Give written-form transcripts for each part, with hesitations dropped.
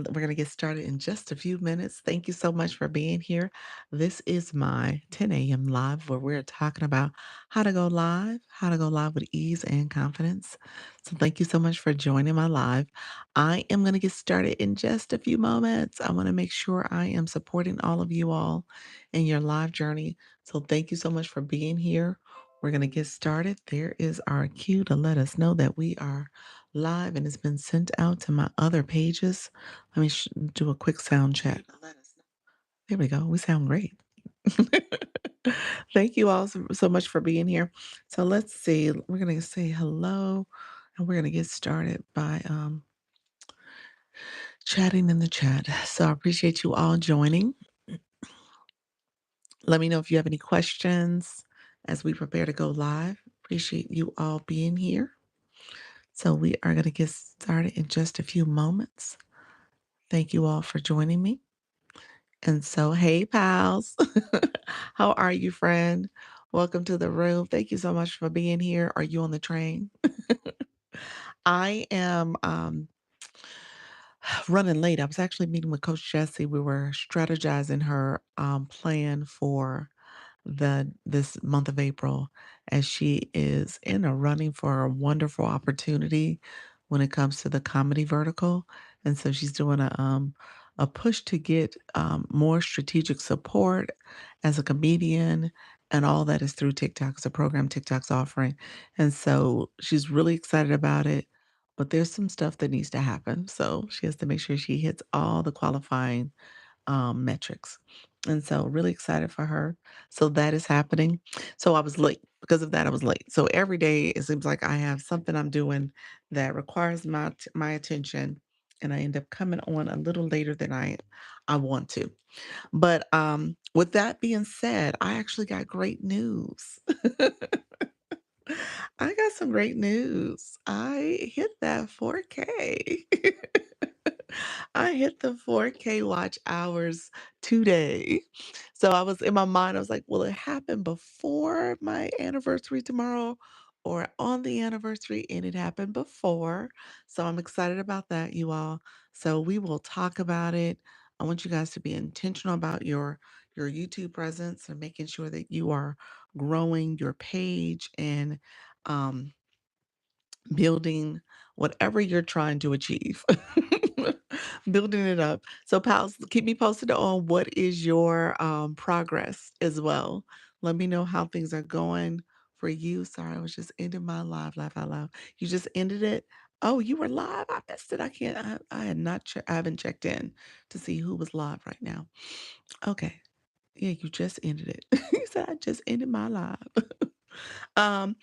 We're going to get started in just a few minutes. Thank you so much for being here. This is my 10 a.m. live where we're talking about how to go live with ease and confidence. So, thank you so much for joining my live. I am going to get started in just a few moments. I want to make sure I am supporting all of you all in your live journey. So, thank you so much for being here. We're going to get started. There is our cue to let us know that we are live and it's been sent out to my other pages. Let me do a quick sound check. There we go. We sound great. Thank you all so much for being here. So let's see. We're going to say hello and we're going to get started by chatting in the chat. So I appreciate you all joining. Let me know if you have any questions as we prepare to go live. Appreciate you all being here. So we are going to get started in just a few moments. Thank you all for joining me. And so, hey, pals, how are you, friend? Welcome to the room. Thank you so much for being here. Are you on the train? I am running late. I was actually meeting with Coach Jesse. We were strategizing her plan for this month of April, as she is in a running for a wonderful opportunity when it comes to the comedy vertical. And so she's doing a push to get more strategic support as a comedian, and all that is through TikTok. It's a program TikTok's offering. And so she's really excited about it. But there's some stuff that needs to happen. So she has to make sure she hits all the qualifying metrics. And so really excited for her. So that is happening. So I was late. Because of that, I was late. So every day it seems like I have something I'm doing that requires my attention, and I end up coming on a little later than I want to. But with that being said, I actually got great news. I got some great news. I hit that 4K. I hit the 4K watch hours today. So I was in my mind, I was like, will it happen before my anniversary tomorrow or on the anniversary? And it happened before. So I'm excited about that, you all. So we will talk about it. I want you guys to be intentional about your YouTube presence and making sure that you are growing your page and um building whatever you're trying to achieve. Building it up. So, pals, keep me posted on what is your progress as well. Let me know how things are going for you. Sorry, I was just ending my live, laugh out loud. You just ended it. Oh, you were live. I missed it. I can't. I had not. I haven't checked in to see who was live right now. Okay. Yeah, you just ended it. You said I just ended my live. um,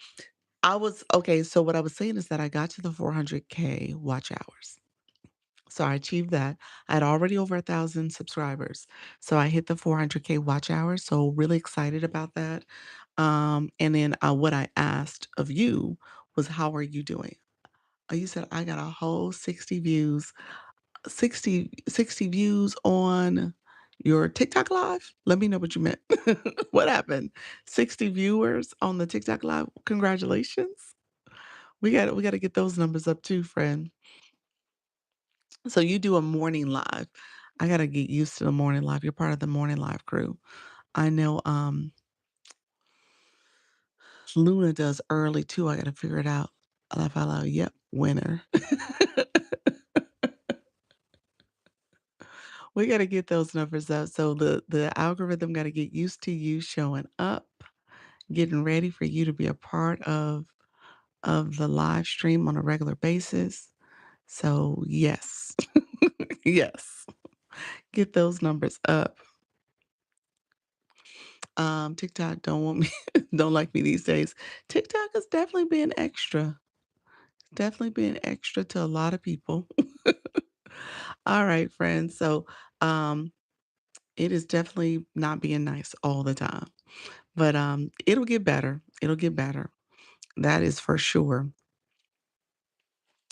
I was okay, so what I was saying is that I got to the 400K watch hours. So I achieved that. I had already over 1,000 subscribers. So I hit the 400K watch hours. So really excited about that. And then what I asked of you was, how are you doing? You said I got a whole 60 views, 60 views on your TikTok live. Let me know what you meant. What happened? 60 viewers on the TikTok live. Congratulations. We got to get those numbers up too, friend. So you do a morning live. I got to get used to the morning live. You're part of the morning live crew. I know Luna does early too. I got to figure it out. Laugh out loud. Yep, winner. We got to get those numbers up. So the algorithm got to get used to you showing up, getting ready for you to be a part of the live stream on a regular basis. So yes. Yes. Get those numbers up. TikTok don't want me, don't like me these days. TikTok is definitely being extra. Definitely being extra to a lot of people. All right, friends. So, it is definitely not being nice all the time, but it'll get better. It'll get better. That is for sure.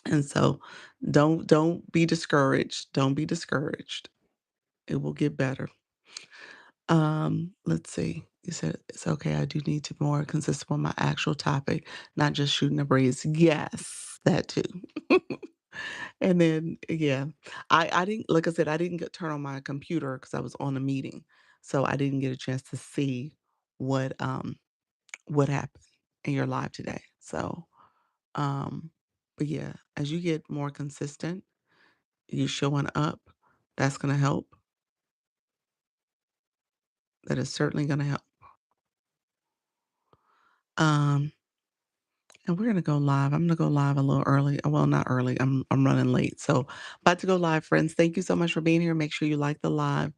And so, don't be discouraged. Don't be discouraged. It will get better. Let's see. You said it's okay. I do need to be more consistent on my actual topic, not just shooting a breeze. Yes, that too. And then, yeah, I didn't like I said, I didn't get turn on my computer because I was on a meeting, so I didn't get a chance to see what, um, what happened in your live today. So, um, but yeah, as you get more consistent, you showing up, that's gonna help. That is certainly gonna help. Um And we're gonna go live. I'm gonna go live a little early. Well, not early. I'm running late. So about to go live, friends. Thank you so much for being here. Make sure you like the live,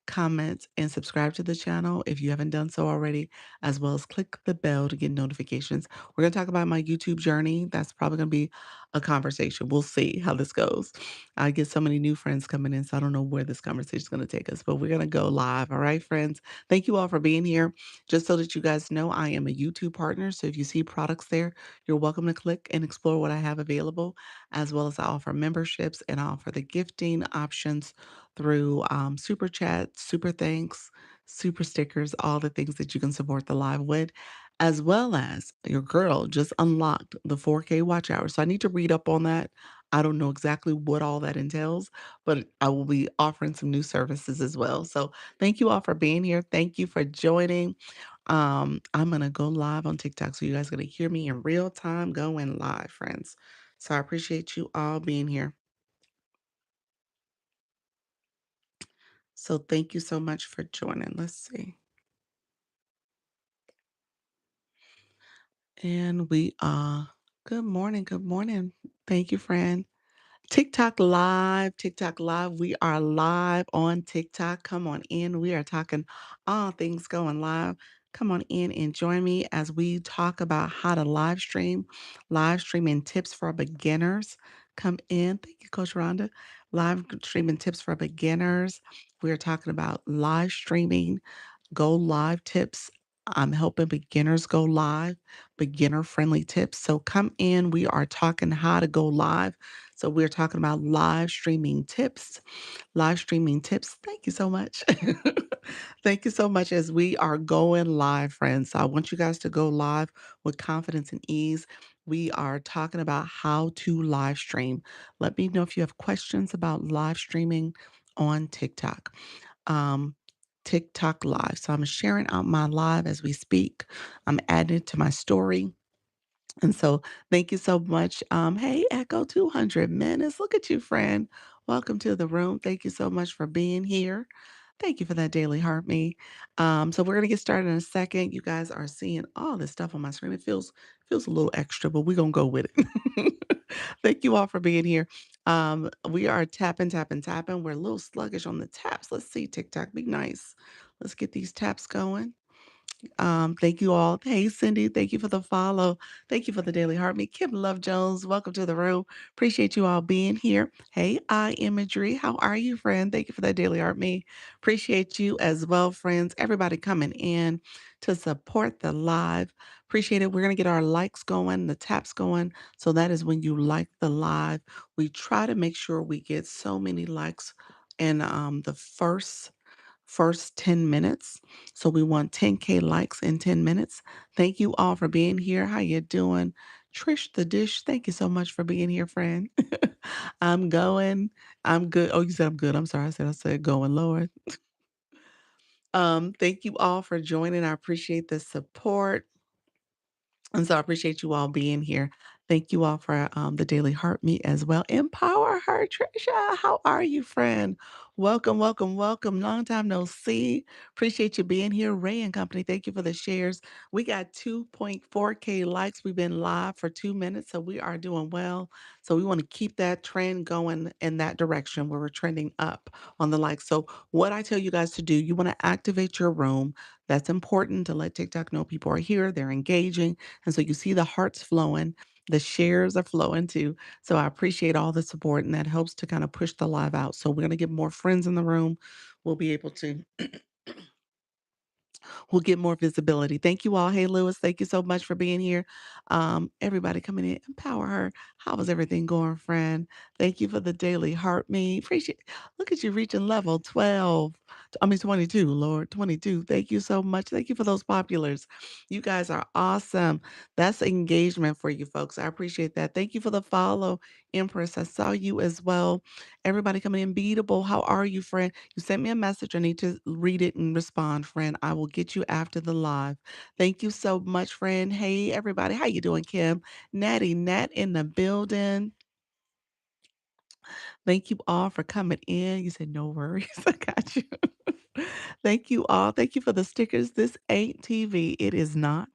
comment, and subscribe to the channel if you haven't done so already, as well as click the bell to get notifications. We're gonna talk about my YouTube journey. That's probably gonna be a conversation. We'll see how this goes. I get so many new friends coming in, so I don't know where this conversation is gonna take us, but we're gonna go live. All right, friends. Thank you all for being here. Just so that you guys know, I am a YouTube partner. So if you see products there, you're welcome to click and explore what I have available, as well as I offer memberships and I offer the gifting options through Super Chat, Super Thanks, Super Stickers, all the things that you can support the live with, as well as your girl just unlocked the 4K watch hour. So I need to read up on that. I don't know exactly what all that entails, but I will be offering some new services as well. So thank you all for being here. Thank you for joining. I'm gonna go live on TikTok, so you guys are gonna hear me in real time going live, friends. So I appreciate you all being here. So thank you so much for joining. Let's see. And we are good morning, good morning. Thank you, friend. TikTok live, TikTok live. We are live on TikTok. Come on in. We are talking all things going live. Come on in and join me as we talk about how to live streaming tips for beginners. Come in. Thank you, Coach Rhonda. Live streaming tips for beginners. We're talking about live streaming go live tips. I'm helping beginners go live, beginner friendly tips. So come in. We are talking how to go live. So we're talking about live streaming tips. Live streaming tips. Thank you so much. Thank you so much as we are going live, friends. So I want you guys to go live with confidence and ease. We are talking about how to live stream. Let me know if you have questions about live streaming on TikTok. Um, TikTok live. So I'm sharing out my live as we speak. I'm adding it to my story. And so thank you so much. Hey, Echo 200 minutes. Look at you, friend. Welcome to the room. Thank you so much for being here. Thank you for that daily heart me. So we're gonna get started in a second. You guys are seeing all this stuff on my screen. It feels a little extra, but we're gonna go with it. Thank you all for being here. We are tapping, tapping, tapping. We're a little sluggish on the taps. Let's see, TikTok, be nice. Let's get these taps going. Thank you all. Hey, Cindy, thank you for the follow. Thank you for the daily heartbeat. Kim Love Jones, welcome to the room. Appreciate you all being here. Hey, I Imagery, how are you, friend? Thank you for that daily heartbeat. Appreciate you as well, friends. Everybody coming in to support the live. Appreciate it. We're going to get our likes going, the taps going. So that is when you like the live. We try to make sure we get so many likes in the first 10 minutes. So we want 10K likes in 10 minutes. Thank you all for being here. How you doing? Trish the Dish, thank you so much for being here, friend. I'm going. I'm good. Oh, you said I'm good. I'm sorry. I said going, Lord. Thank you all for joining. I appreciate the support. And so I appreciate you all being here. Thank you all for the daily heart meet as well. Empower her, Trisha. How are you, friend? Welcome, welcome, welcome. Long time no see. Appreciate you being here. Ray and Company, thank you for the shares. We got 2.4K likes. We've been live for 2 minutes, so we are doing well. So we want to keep that trend going in that direction where we're trending up on the likes. So what I tell you guys to do, you want to activate your room. That's important to let TikTok know people are here, they're engaging. And so you see the hearts flowing, the shares are flowing too. So I appreciate all the support and that helps to kind of push the live out. So we're going to get more friends in the room. We'll be able to we'll get more visibility. Thank you all. Hey, Lewis, thank you so much for being here. Everybody coming in, empower her. How is everything going, friend? Thank you for the daily heart me. Appreciate. Look at you reaching level 12. I mean, 22, Lord, 22. Thank you so much. Thank you for those populars. You guys are awesome. That's engagement for you folks. I appreciate that. Thank you for the follow, Empress. I saw you as well. Everybody coming in. Beatable. How are you, friend? You sent me a message. I need to read it and respond, friend. I will get you after the live. Thank you so much, friend. Hey, everybody. How you doing, Kim? Natty Nat in the building. Thank you all for coming in. You said, "No worries." I got you. Thank you all. Thank you for the stickers. This ain't TV. It is not.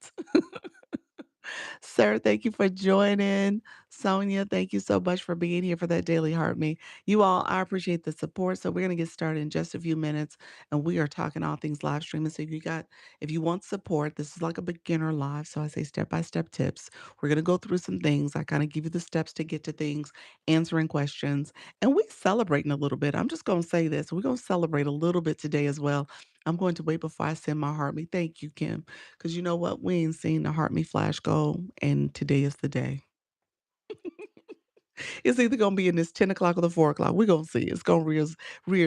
Sir, thank you for joining. Sonia, thank you so much for being here for that Daily Heart Me. You all, I appreciate the support. So we're going to get started in just a few minutes, and we are talking all things live streaming. So if you want support, this is like a beginner live. So I say step-by-step tips. We're going to go through some things. I kind of give you the steps to get to things, answering questions, and we celebrating a little bit. I'm just going to say this. We're going to celebrate a little bit today as well. I'm going to wait before I send my heart me. Thank you, Kim. Because you know what? We ain't seen the Heart Me Flash go, and today is the day. It's either gonna be in this 10 o'clock or the 4 o'clock. We're gonna see. It's gonna rear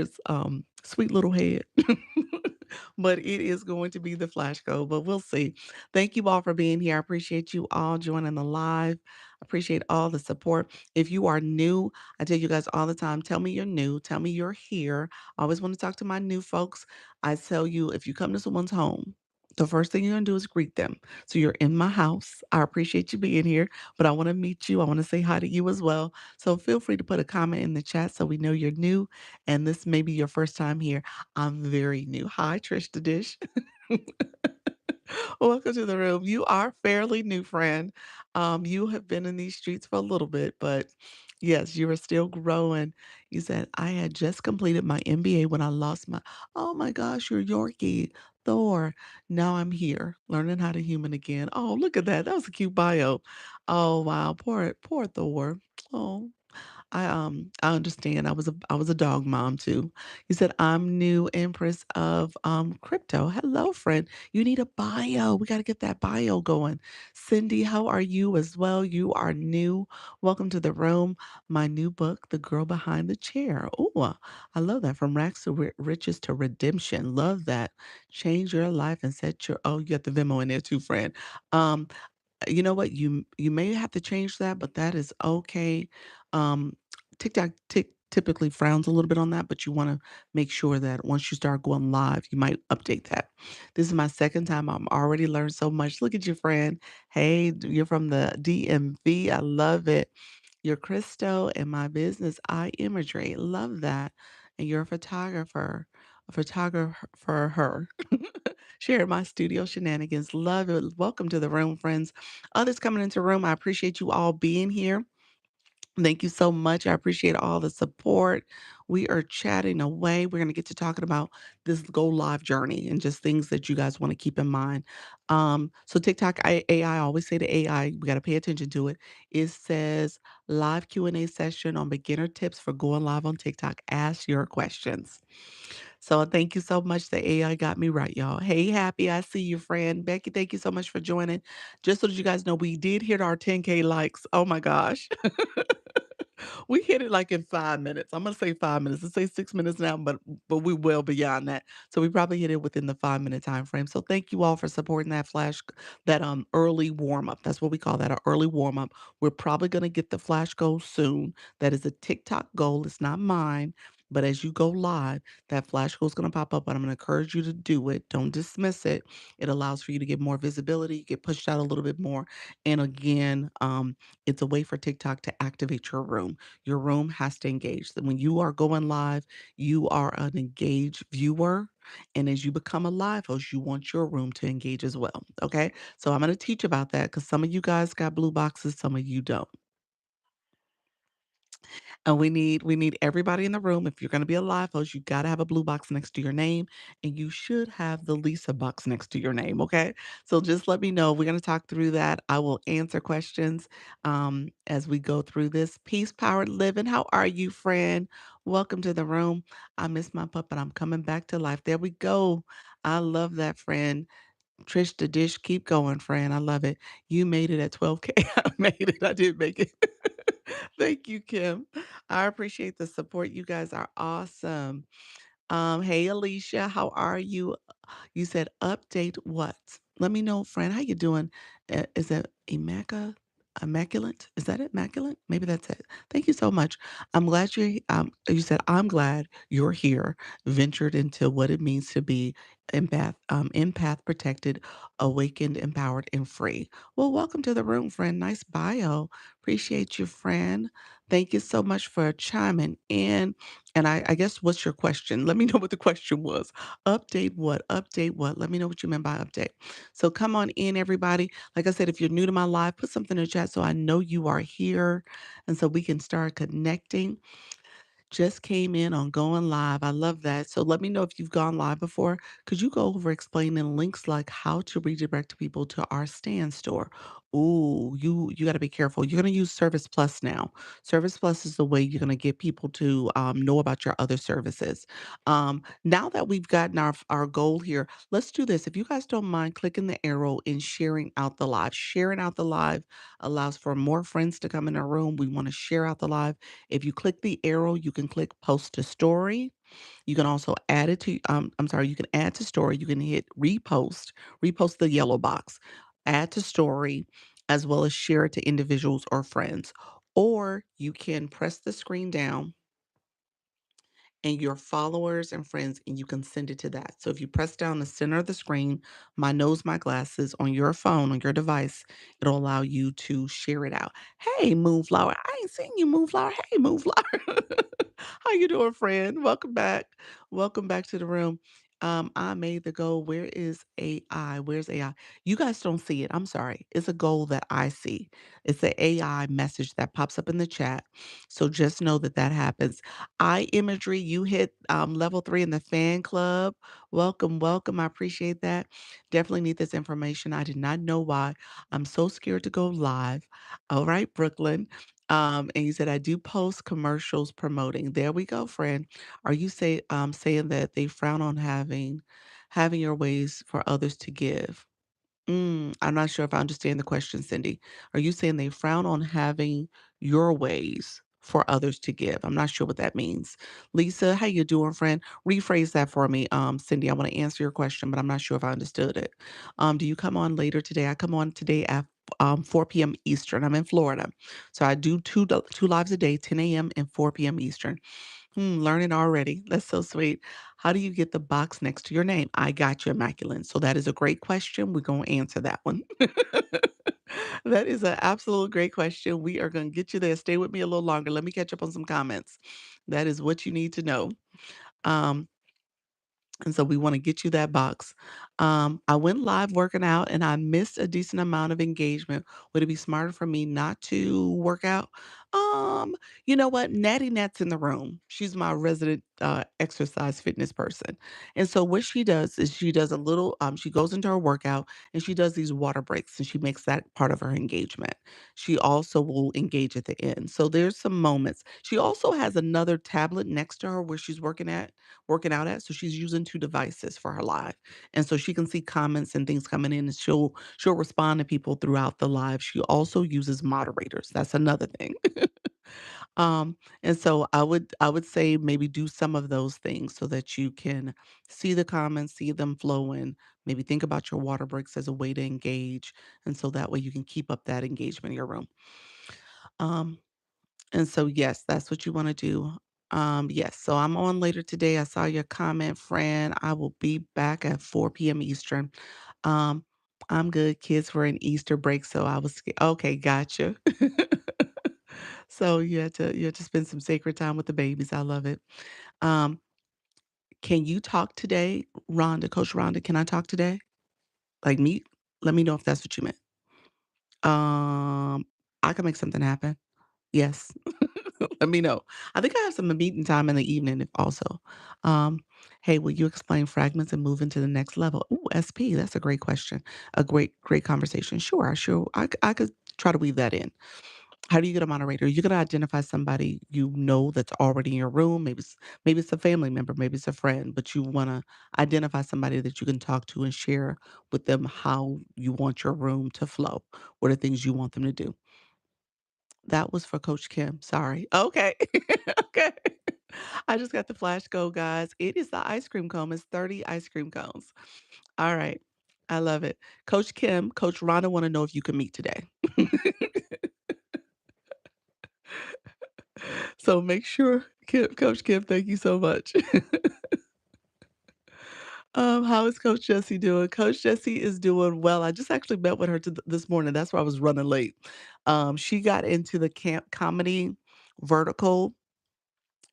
its sweet little head. But it is going to be the flash code, but we'll see. Thank you all for being here. I appreciate you all joining the live. Appreciate all the support. If you are new, I tell you guys all the time, tell me you're new. Tell me you're here. I always want to talk to my new folks. I tell you, if you come to someone's home, the first thing you're gonna do is greet them. So you're in my house. I appreciate you being here, but I want to meet you. I want to say hi to you as well. So feel free to put a comment in the chat so we know you're new and this may be your first time here. I'm very new. Hi, Trish the Dish. Welcome to the room. You are fairly new, friend. You have been in these streets for a little bit, but yes, you are still growing. You said, I had just completed my MBA when I lost my, oh my gosh, you're Yorkie, Thor. Now I'm here learning how to human again. Oh, look at that. That was a cute bio. Oh, wow. Poor Thor. Oh, I understand. I was a dog mom too. You said I'm new empress of crypto. Hello, friend. You need a bio. We got to get that bio going. Cindy, how are you as well? You are new. Welcome to the room. My new book, The Girl Behind the Chair. Oh, I love that. From rags to riches to redemption. Love that. Change your life and set your. Oh, you got the Venmo in there too, friend. Um, you know what? You may have to change that, but that is okay. Um, TikTok typically frowns a little bit on that, but you want to make sure that once you start going live, you might update that. This is my second time. I'm already learned so much. Look at your friend. Hey, you're from the DMV. I love it. You're Christo and my business, eye imagery. Love that. And you're a photographer for her. Share my studio shenanigans. Love it. Welcome to the room, friends. Others coming into the room, I appreciate you all being here. Thank you so much. I appreciate all the support. We are chatting away. We're going to get to talking about this go live journey and just things that you guys want to keep in mind. So TikTok AI, always say the AI, we got to pay attention to it. It says live Q&A session on beginner tips for going live on TikTok. Ask your questions. So thank you so much. The AI got me right, y'all. Hey, Happy, I see you, friend. Becky, thank you so much for joining. Just so that you guys know, we did hit our 10K likes. Oh my gosh. We hit it like in 5 minutes. I'm gonna say 5 minutes. Let's say 6 minutes now, but we well beyond that. So we probably hit it within the 5 minute time frame. So thank you all for supporting that that early warm up. That's what we call that, an early warm up. We're probably gonna get the flash goal soon. That is a TikTok goal. It's not mine. But as you go live, that flash goal is going to pop up, and I'm going to encourage you to do it. Don't dismiss it. It allows for you to get more visibility, get pushed out a little bit more. And again, it's a way for TikTok to activate your room. Your room has to engage. So when you are going live, you are an engaged viewer. And as you become a live host, you want your room to engage as well. Okay. So I'm going to teach about that because some of you guys got blue boxes, some of you don't. And we need everybody in the room. If you're going to be a live host, you got to have a blue box next to your name, and you should have the Lisa box next to your name. Okay, so just let me know. We're going to talk through that. I will answer questions as we go through this. Peace, powered living. How are you, friend? Welcome to the room. I miss my puppet. I'm coming back to life. There we go. I love that, friend. Trish the Dish, keep going, friend. I love it. You made it at 12K. I made it. I did make it. Thank you, Kim. I appreciate the support. You guys are awesome. Hey, Alicia, how are you? You said update what? Let me know, friend. How you doing? Is that immaculate? Is that it? Immaculate? Maybe that's it. Thank you so much. I'm glad you said I'm glad you're here, ventured into what it means to be empath protected, awakened, empowered, and free. Well, welcome to the room, friend. Nice bio. Appreciate you, friend. Thank you so much for chiming in. And I guess what's your question? Let me know what the question was. Update what? Update what? Let me know what you meant by update. So come on in, everybody. Like I said, if you're new to my live, put something in the chat so I know you are here and so we can start connecting. Just came in on going live. I love that. So let me know if you've gone live before. Could you go over explaining links like how to redirect people to our stand store? Ooh, you got to be careful. You're going to use Service Plus now. Service Plus is the way you're going to get people to know about your other services. Now that we've gotten our goal here, let's do this. If you guys don't mind clicking the arrow and sharing out the live. Sharing out the live allows for more friends to come in our room. We want to share out the live. If you click the arrow, you can click post to story. You can also add it to, I'm sorry, you can add to story. You can hit repost the yellow box, add to story, as well as share it to individuals or friends. Or you can press the screen down and your followers and friends, and you can send it to that. So if you press down the center of the screen, my nose, my glasses on your phone, on your device, it'll allow you to share it out. Hey, Moonflower. I ain't seen you, Moonflower. Hey, Moonflower. How you doing, friend? Welcome back. Welcome back to the room. I made the goal. Where is AI? Where's AI? You guys don't see it. I'm sorry. It's a goal that I see. It's an AI message that pops up in the chat. So just know that that happens. Eye imagery, you hit level 3 in the fan club. Welcome, welcome. I appreciate that. Definitely need this information. I did not know why. I'm so scared to go live. All right, Brooklyn. And you said I do post commercials promoting. There we go, friend. Are you saying that they frown on having your ways for others to give? I'm not sure if I understand the question, Cindy. Are you saying they frown on having your ways for others to give? I'm not sure what that means. Lisa, how you doing, friend? Rephrase that for me, Cindy. I want to answer your question, but I'm not sure if I understood it. Do you come on later today? I come on today at 4 p.m. Eastern. I'm in Florida, so I do two lives a day, 10 a.m. and 4 p.m. Eastern. Learning already. That's so sweet. How do you get the box next to your name? I got you, Immaculate. So that is a great question. We're going to answer that one. That is an absolute great question. We are going to get you there. Stay with me a little longer. Let me catch up on some comments. That is what you need to know. Um, and so we want to get you that box. I went live working out and I missed a decent amount of engagement. Would it be smarter for me not to work out? Um, you know what? Natty Nat's in the room. She's my resident exercise fitness person. And so what she does is she does a little, she goes into her workout and she does these water breaks and she makes that part of her engagement. She also will engage at the end. So there's some moments. She also has another tablet next to her where she's working out at. So she's using two devices for her live. And so she can see comments and things coming in and she'll respond to people throughout the live. She also uses moderators. That's another thing. And so I would say maybe do some of those things so that you can see the comments, see them flow in, maybe think about your water breaks as a way to engage. And so that way you can keep up that engagement in your room. Um, and so, yes, that's what you want to do. Yes, so I'm on later today. I saw your comment, friend. I will be back at 4 p.m. Eastern. Um, I'm good. Kids were in Easter break, so I was okay. Gotcha. So you had to spend some sacred time with the babies. I love it. Um, can you talk today, Rhonda? Coach Rhonda, can I talk today? Like meet? Let me know if that's what you meant. Um, I can make something happen. Yes. Let me know. I think I have some meeting time in the evening if also. Um, hey, will you explain fragments and move into the next level? Ooh, SP, that's a great question. A great conversation. Sure, I could try to weave that in. How do you get a moderator? You're gonna identify somebody you know that's already in your room. Maybe it's a family member, maybe it's a friend, but you wanna identify somebody that you can talk to and share with them how you want your room to flow. What are things you want them to do? That was for Coach Kim, sorry. Okay. Okay. I just got the flash go, guys. It is the ice cream cone. It's 30 ice cream cones. All right. I love it. Coach Kim, Coach Rhonda want to know if you can meet today. So make sure, Coach Kim, thank you so much. How is Coach Jessie doing? Coach Jessie is doing well. I just actually met with her this morning. That's why I was running late. She got into the camp comedy vertical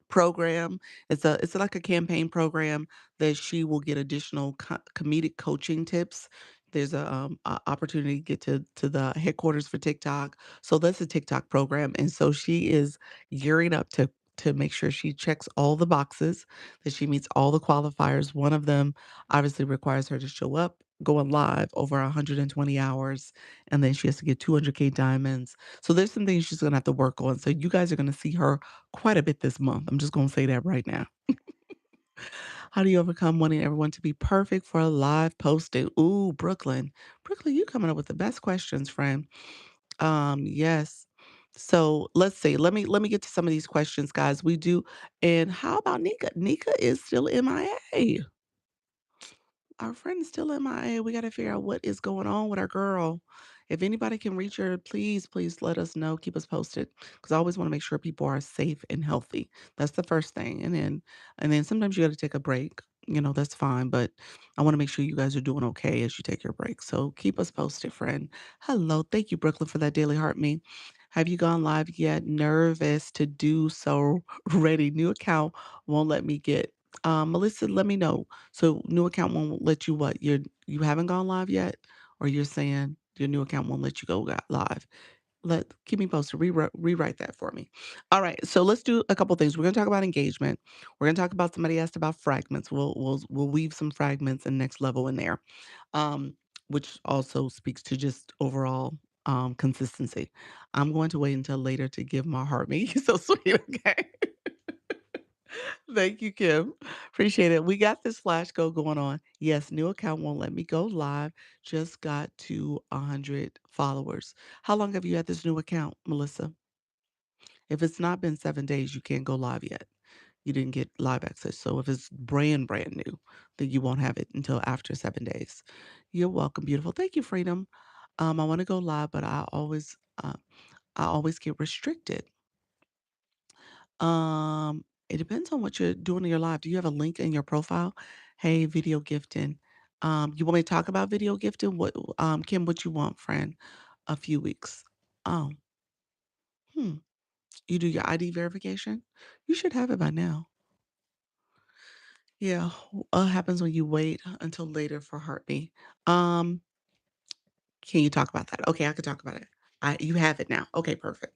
program. It's like a campaign program that she will get additional comedic coaching tips. There's a opportunity to get to the headquarters for TikTok. So that's a TikTok program, and so she is gearing up to make sure she checks all the boxes, that she meets all the qualifiers. One of them obviously requires her to show up, going live over 120 hours, and then she has to get 200K diamonds. So there's some things she's gonna have to work on. So you guys are gonna see her quite a bit this month. I'm just gonna say that right now. How do you overcome wanting everyone to be perfect for a live posting? Ooh, Brooklyn. Brooklyn, you coming up with the best questions, friend. Yes. So let's see. Let me get to some of these questions, guys. We do, and how about Nika? Nika is still MIA. Our friend is still MIA. We got to figure out what is going on with our girl. If anybody can reach her, please, please let us know. Keep us posted because I always want to make sure people are safe and healthy. That's the first thing. And then sometimes you got to take a break. That's fine. But I want to make sure you guys are doing okay as you take your break. So keep us posted, friend. Hello. Thank you, Brooklyn, for that daily heart me. Have you gone live yet? Nervous to do so. Ready. New account won't let me get. Melissa, let me know. So new account won't let you what? You haven't gone live yet? Or you're saying your new account won't let you go live? Keep me posted. Rewrite that for me. All right. So let's do a couple things. We're gonna talk about engagement. We're gonna talk about somebody asked about fragments. We'll weave some fragments and next level in there. Um, which also speaks to just overall consistency. I'm going to wait until later to give my heart me. So sweet, okay? Thank you, Kim. Appreciate it. We got this flash go going on. Yes, new account won't let me go live. Just got to 100 followers. How long have you had this new account, Melissa? If it's not been 7 days, you can't go live yet. You didn't get live access. So if it's brand new, then you won't have it until after 7 days. You're welcome, beautiful. Thank you, Freedom. I want to go live, but I always get restricted. It depends on what you're doing in your life. Do you have a link in your profile? Hey, video gifting. You want me to talk about video gifting? Kim, what you want, friend? A few weeks. Oh, hmm. You do your ID verification? You should have it by now. Yeah. What happens when you wait until later for heartbeat? Um, Can you talk about that? Okay, I could talk about it. You have it now. Okay, perfect.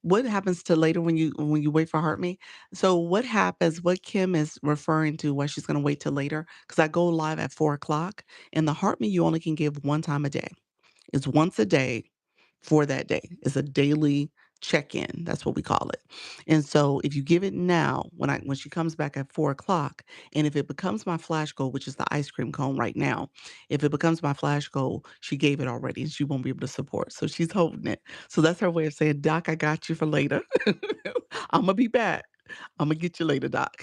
What happens to later when you wait for heart me? So what happens? What Kim is referring to? Why she's going to wait till later? Because I go live at 4 o'clock, and the heart me you only can give one time a day. It's once a day for that day. It's a daily check-in. That's what we call it. And so if you give it now, when she comes back at 4 o'clock, and if it becomes my flash goal, which is the ice cream cone right now, if it becomes my flash goal, she gave it already and she won't be able to support. So she's holding it. So that's her way of saying, Doc, I got you for later. I'm gonna be back. I'm gonna get you later, Doc,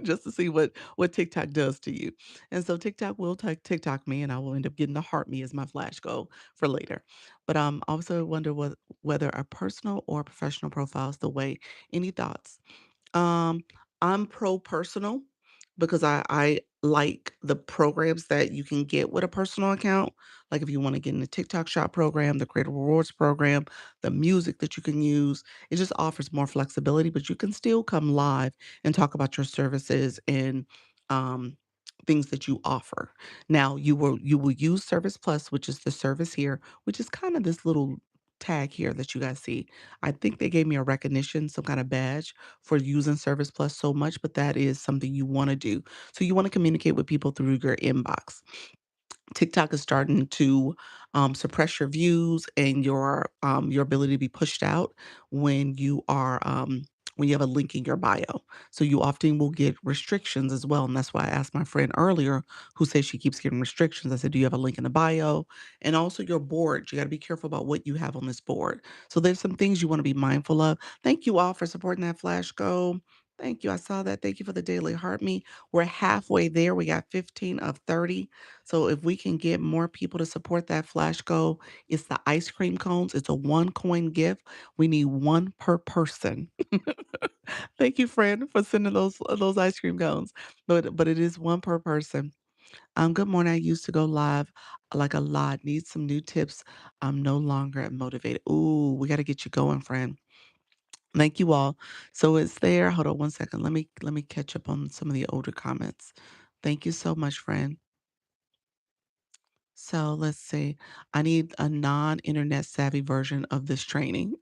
just to see what TikTok does to you. And so TikTok will TikTok me, and I will end up getting the heart me as my flash goal for later. But also wonder whether a personal or professional profile is the way. Any thoughts? Um, I'm pro personal because I like the programs that you can get with a personal account. Like if you want to get in the TikTok shop program, the Creator Rewards program, the music that you can use, it just offers more flexibility, but you can still come live and talk about your services and um things that you offer. Now you will use Service Plus, which is the service here, which is kind of this little tag here that you guys see. I think they gave me a recognition, some kind of badge for using Service Plus so much, but that is something you want to do. So you want to communicate with people through your inbox. TikTok is starting to suppress your views and your ability to be pushed out when when you have a link in your bio. So you often will get restrictions as well. And that's why I asked my friend earlier who says she keeps getting restrictions. I said, do you have a link in the bio? And also your board. You got to be careful about what you have on this board. So there's some things you want to be mindful of. Thank you all for supporting that flash go. Thank you. I saw that. Thank you for the daily heart me. We're halfway there. We got 15 of 30. So if we can get more people to support that flash goal, it's the ice cream cones. It's a one coin gift. We need one per person. Thank you, friend, for sending those ice cream cones. But it is one per person. Good morning. I used to go live like a lot. Need some new tips. I'm no longer motivated. Ooh, we got to get you going, friend. Thank you all. So it's there. Hold on one second. Let me catch up on some of the older comments. Thank you so much, friend. So let's see. I need a non-internet savvy version of this training.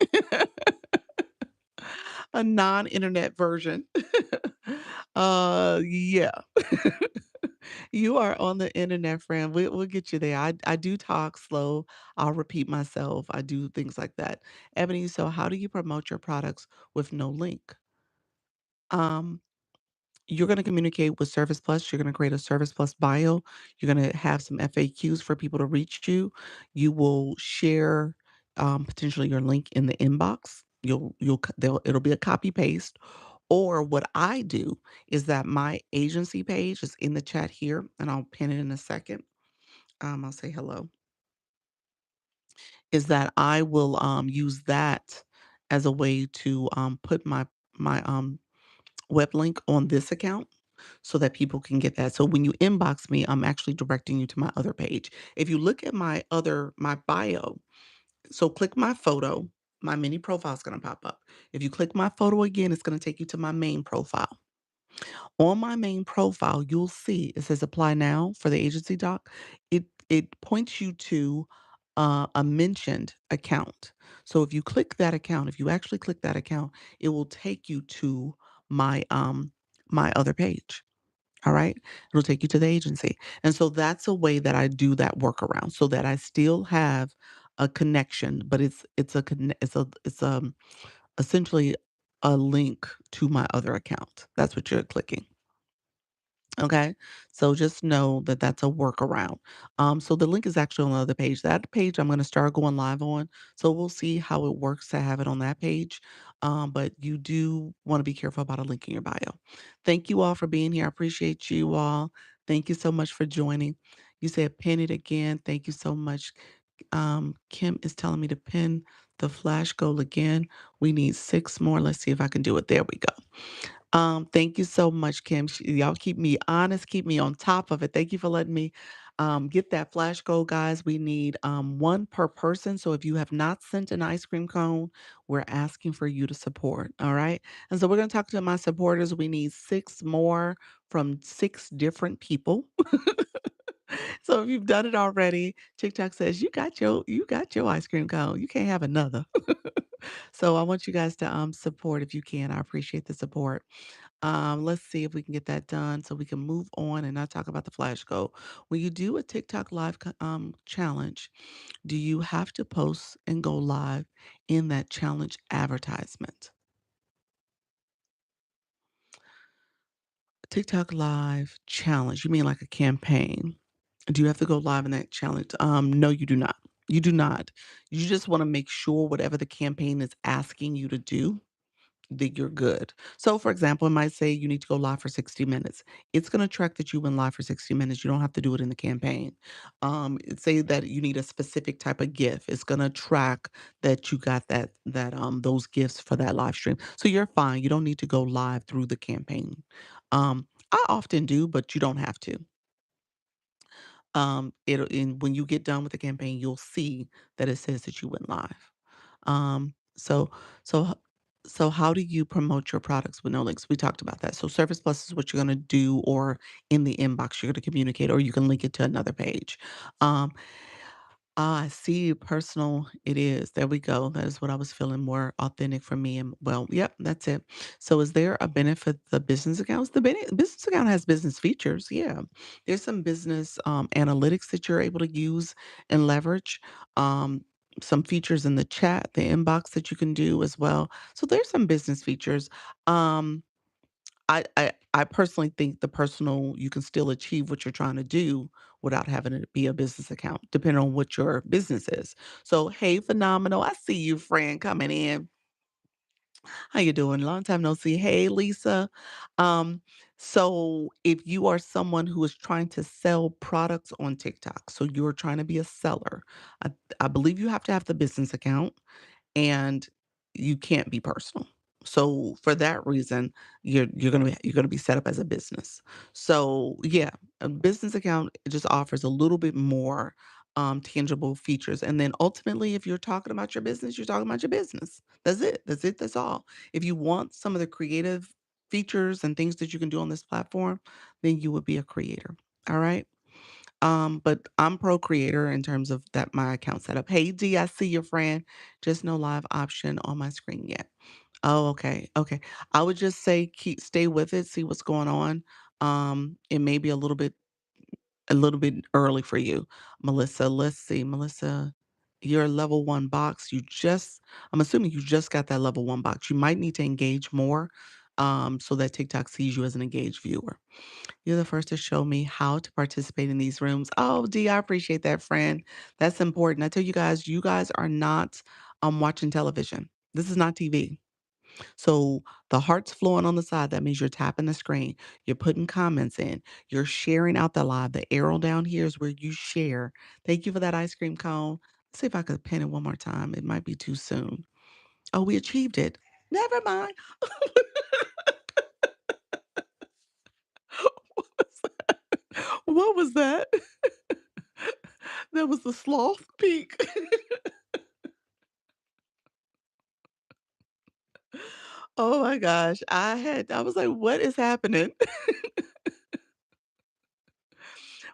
A non-internet version. Yeah. You are on the internet, friend. We'll get you there. I do talk slow. I'll repeat myself. I do things like that. Ebony, so how do you promote your products with no link? Um, You're gonna communicate with Service Plus. You're gonna create a Service Plus bio. You're gonna have some FAQs for people to reach you. You will share, potentially your link in the inbox. It'll be a copy paste. Or what I do is that my agency page is in the chat here, and I'll pin it in a second. I'll say hello. Is that I will use that as a way to put my web link on this account so that people can get that. So when you inbox me, I'm actually directing you to my other page. If you look at my bio, so click my photo, my mini profile is going to pop up. If you click my photo again, it's going to take you to my main profile. On my main profile, you'll see it says apply now for the agency doc. It points you to a mentioned account. So if you click that account, if you actually click that account, it will take you to my other page. All right. It'll take you to the agency. And so that's a way that I do that workaround so that I still have a connection, but it's essentially a link to my other account. That's what you're clicking. Okay. So just know that that's a workaround. So the link is actually on the other page. That page I'm going to start going live on. So we'll see how it works to have it on that page. But you do want to be careful about a link in your bio. Thank you all for being here. I appreciate you all. Thank you so much for joining. You said pin it again. Thank you so much. Kim is telling me to pin the flash goal again. We need 6 more. Let's see if I can do it. There we go. Thank you so much, Kim. Y'all keep me honest, keep me on top of it. Thank you for letting me get that flash goal, guys. We need one per person. So if you have not sent an ice cream cone, we're asking for you to support. All right. And so we're going to talk to my supporters. We need 6 more from 6 different people. So if you've done it already, TikTok says you got your ice cream cone. You can't have another. So I want you guys to support if you can. I appreciate the support. Let's see if we can get that done so we can move on and not talk about the flash goal. When you do a TikTok live challenge, do you have to post and go live in that challenge advertisement? TikTok live challenge, you mean like a campaign? Do you have to go live in that challenge? No, you do not. You do not. You just want to make sure whatever the campaign is asking you to do, that you're good. So, for example, it might say you need to go live for 60 minutes. It's going to track that you went live for 60 minutes. You don't have to do it in the campaign. Say that you need a specific type of gift. It's going to track that you got those gifts for that live stream. So you're fine. You don't need to go live through the campaign. I often do, but you don't have to. When you get done with the campaign, you'll see that it says that you went live. Um, so so h so how do you promote your products with no links? We talked about that. So Service Plus is what you're gonna do, or in the inbox, you're gonna communicate, or you can link it to another page. Um, I see personal it is. There we go. That is what I was feeling more authentic for me. And well, yep, that's it. So is there a benefit the business accounts? The business account has business features. Yeah. There's some business analytics that you're able to use and leverage. Some features in the chat, the inbox that you can do as well. So there's some business features. Um, I personally think the personal you can still achieve what you're trying to do without having it be a business account, depending on what your business is. So, hey, phenomenal. I see you, friend, coming in. How you doing? Long time no see. Hey, Lisa. Um, so if you are someone who is trying to sell products on TikTok, so you're trying to be a seller, I, I believe you have to have the business account and you can't be personal. So for that reason, you're gonna be set up as a business. So yeah, a business account just offers a little bit more tangible features. And then ultimately, if you're talking about your business, you're talking about your business. That's it. That's it. That's all. If you want some of the creative features and things that you can do on this platform, then you would be a creator. All right. But I'm pro creator in terms of that my account setup. Hey D, I see your friend. Just no live option on my screen yet. Oh, okay. Okay. I would just say stay with it, see what's going on. It may be a little bit early for you, Melissa. Let's see, Melissa. You're a level one box. I'm assuming you just got that level one box. You might need to engage more so that TikTok sees you as an engaged viewer. You're the first to show me how to participate in these rooms. Oh, D, I appreciate that, friend. That's important. I tell you guys are not watching television. This is not TV. So the heart's flowing on the side. That means you're tapping the screen. You're putting comments in. You're sharing out the live. The arrow down here is where you share. Thank you for that ice cream cone. Let's see if I could pin it one more time. It might be too soon. Oh, we achieved it. Never mind. What was that? That was the sloth peak. Oh my gosh. I was like, what is happening?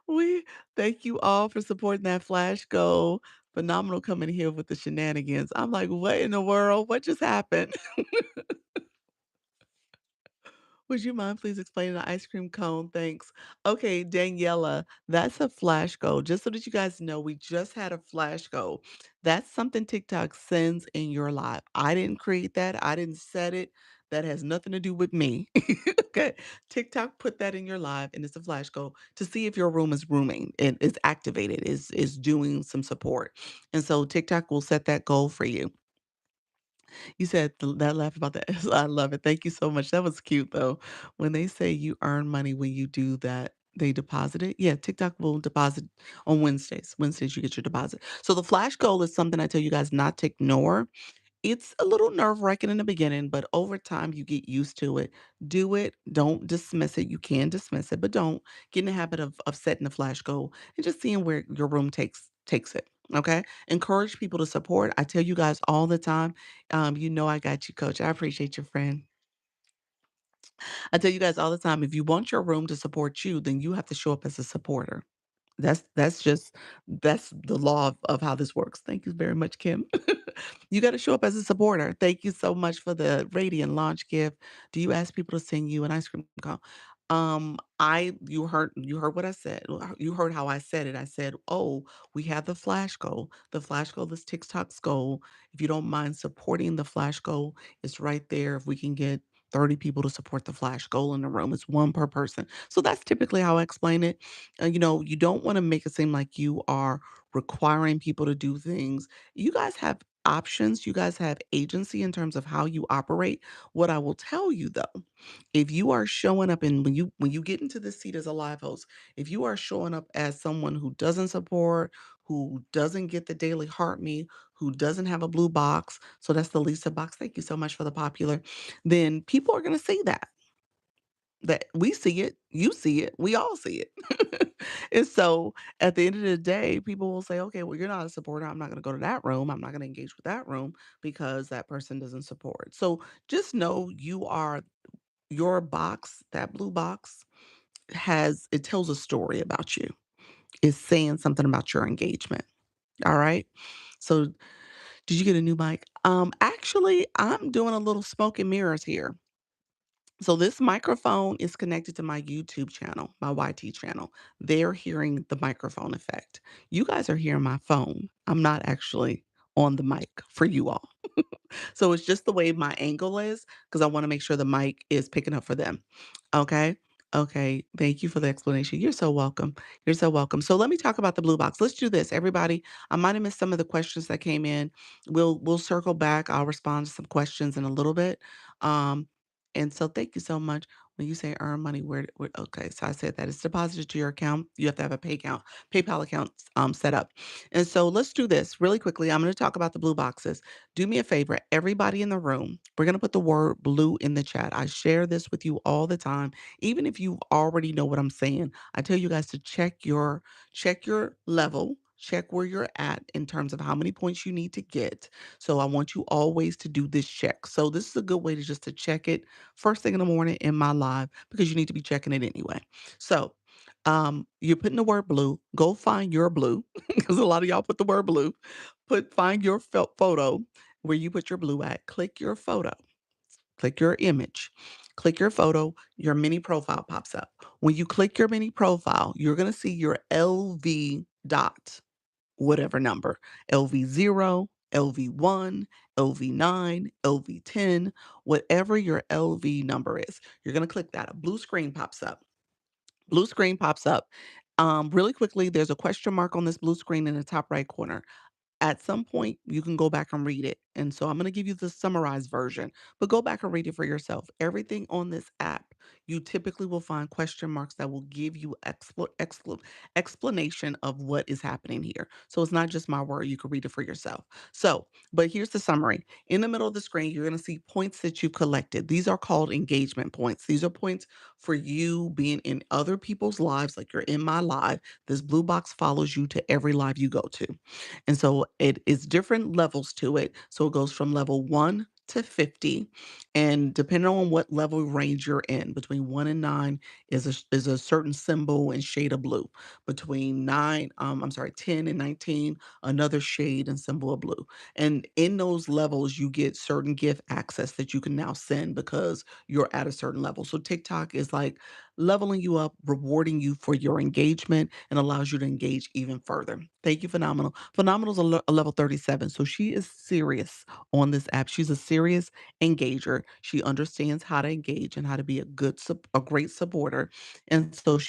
We thank you all for supporting that flash goal. Phenomenal coming here with the shenanigans. I'm like, what in the world? What just happened? Would you mind please explaining the ice cream cone? Thanks. Okay, Daniela, that's a flash goal. Just so that you guys know, we just had a flash goal. That's something TikTok sends in your live. I didn't create that. I didn't set it. That has nothing to do with me. Okay. TikTok put that in your live and it's a flash goal to see if your room is rooming and is activated, is doing some support. And so TikTok will set that goal for you. You said that laugh about that. I love it. Thank you so much. That was cute though. When they say you earn money when you do that, they deposit it. Yeah, TikTok will deposit on Wednesdays. Wednesdays you get your deposit. So the flash goal is something I tell you guys not to ignore. It's a little nerve-wracking in the beginning, but over time you get used to it. Do it. Don't dismiss it. You can dismiss it, but don't get in the habit of setting a flash goal and just seeing where your room takes it. Okay. Encourage people to support. I tell you guys all the time, I got you, coach. I appreciate your friend. I tell you guys all the time, if you want your room to support you, then you have to show up as a supporter. That's the law of how this works. Thank you very much, Kim. You gotta show up as a supporter. Thank you so much for the radiant launch gift. Do you ask people to send you an ice cream cone? I you heard what I said. You heard how I said it. I said, "Oh, we have the flash goal. The flash goal is TikTok's goal. If you don't mind supporting the flash goal, it's right there. If we can get 30 people to support the flash goal in the room, it's one per person." So that's typically how I explain it. You don't want to make it seem like you are requiring people to do things. You guys have options. You guys have agency in terms of how you operate. What I will tell you though, if you are showing up and when you get into the seat as a live host, if you are showing up as someone who doesn't support, who doesn't get the daily heart me, who doesn't have a blue box, so that's the Lisa box. Thank you so much for the popular. Then people are going to see that we see it, you see it, we all see it. And so at the end of the day, people will say, okay, well, you're not a supporter. I'm not going to go to that room. I'm not going to engage with that room because that person doesn't support. So just know your box, that blue box it tells a story about you. It's saying something about your engagement. All right. So did you get a new mic? Actually, I'm doing a little smoke and mirrors here. So this microphone is connected to my YouTube channel, my YT channel. They're hearing the microphone effect. You guys are hearing my phone. I'm not actually on the mic for you all. So it's just the way my angle is because I want to make sure the mic is picking up for them. Okay. Okay, thank you for the explanation. You're so welcome. You're so welcome. So let me talk about the blue box. Let's do this, everybody. I might have missed some of the questions that came in. We'll circle back. I'll respond to some questions in a little bit. Um, and so thank you so much. When you say earn money, where okay, so I said that it's deposited to your account. You have to have a PayPal account set up. And so let's do this really quickly. I'm going to talk about the blue boxes. Do me a favor, everybody in the room. We're going to put the word blue in the chat. I share this with you all the time. Even if you already know what I'm saying, I tell you guys to check your level, check where you're at in terms of how many points you need to get. So I want you always to do this check. So this is a good way to just to check it first thing in the morning in my live because you need to be checking it anyway. So you're putting the word blue. Go find your blue because a lot of y'all put the word blue. Find your photo where you put your blue at. Click your photo. Click your image, click your photo, your mini profile pops up. When you click your mini profile, you're going to see your LV dot, whatever number, LV0, LV1, LV9, LV10, whatever your LV number is. You're going to click that. A blue screen pops up. Blue screen pops up. Really quickly, there's a question mark on this blue screen in the top right corner. At some point, you can go back and read it. And so I'm going to give you the summarized version, but go back and read it for yourself. Everything on this app, you typically will find question marks that will give you explanation of what is happening here. So it's not just my word. You can read it for yourself. So, but here's the summary. In the middle of the screen, you're going to see points that you've collected. These are called engagement points. These are points for you being in other people's lives, like you're in my live. This blue box follows you to every live you go to. And so it is different levels to it. So it goes from level 1 to 50. And depending on what level range you're in, between 1 and 9 is a certain symbol and shade of blue. Between 10 and 19, another shade and symbol of blue. And in those levels, you get certain gift access that you can now send because you're at a certain level. So TikTok is like leveling you up, rewarding you for your engagement, and allows you to engage even further. Thank you, Phenomenal. Phenomenal's a level 37, so she is serious on this app. She's a serious engager. She understands how to engage and how to be a great supporter. And so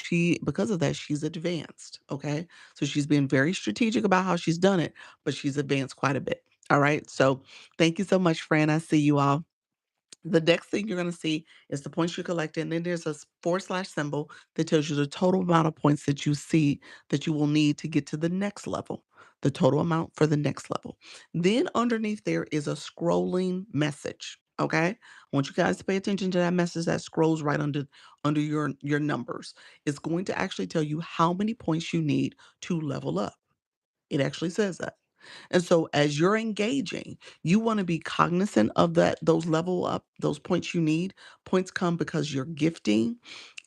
because of that, she's advanced. Okay. So she's been very strategic about how she's done it, but she's advanced quite a bit. All right. So thank you so much, Fran. I see you all. The next thing you're going to see is the points you collected, and then there's a forward slash symbol that tells you the total amount of points that you see that you will need to get to the next level, the total amount for the next level. Then underneath there is a scrolling message. Okay, I want you guys to pay attention to that message that scrolls right under your numbers. It's going to actually tell you how many points you need to level up. It actually says that. And so as you're engaging, you want to be cognizant of those level up, those points you need. Points come because you're gifting,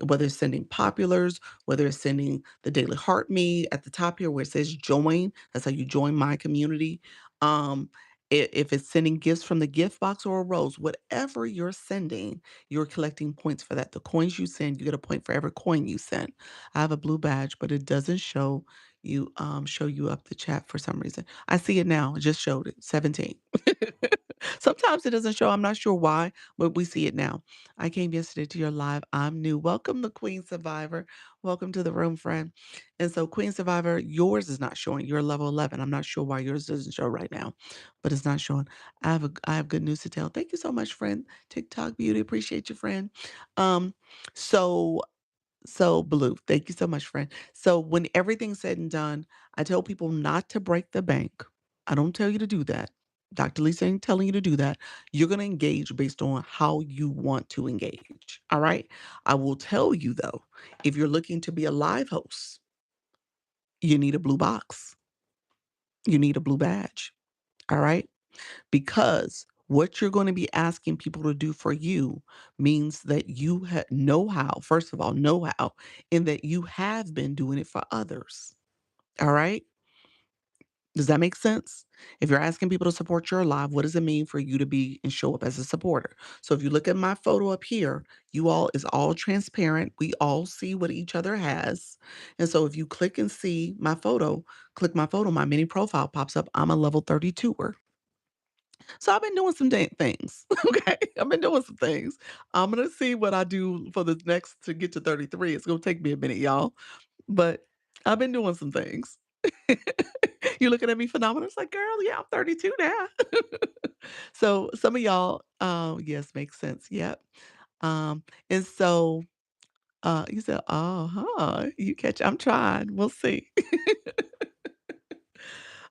whether it's sending populars, whether it's sending the daily heart me at the top here where it says join. That's how you join my community. Um, if it's sending gifts from the gift box or a rose, whatever you're sending, you're collecting points for that. The coins you send, you get a point for every coin you send. I have a blue badge, but it doesn't show you up the chat for some reason. I see it now. It just showed it, 17. Sometimes it doesn't show. I'm not sure why, but we see it now. I came yesterday to your live. I'm new. Welcome, the Queen Survivor. Welcome to the room, friend. And so, Queen Survivor, yours is not showing. You're level 11. I'm not sure why yours doesn't show right now, but it's not showing. I have good news to tell. Thank you so much, friend. TikTok beauty, appreciate you, friend. Um, so Blue, thank you so much, friend. So when everything's said and done, I tell people not to break the bank. I don't tell you to do that. Dr. Lisa ain't telling you to do that. You're going to engage based on how you want to engage. All right. I will tell you though, if you're looking to be a live host, you need a blue box. You need a blue badge. All right. Because what you're going to be asking people to do for you means that you know how, first of all, know how, and that you have been doing it for others. All right. Does that make sense? If you're asking people to support your live, what does it mean for you to be and show up as a supporter? So if you look at my photo up here, you all is all transparent. We all see what each other has. And so if you click and see my photo, click my photo, my mini profile pops up. I'm a level 32er. So I've been doing some things. Okay. I've been doing some things. I'm gonna see what I do for the next to get to 33. It's gonna take me a minute, y'all. But I've been doing some things. You looking at me phenomenal. It's like, girl, yeah, I'm 32 now. So some of y'all, yes, makes sense. Yep. And so you said, uh-huh. You catch I'm trying. We'll see.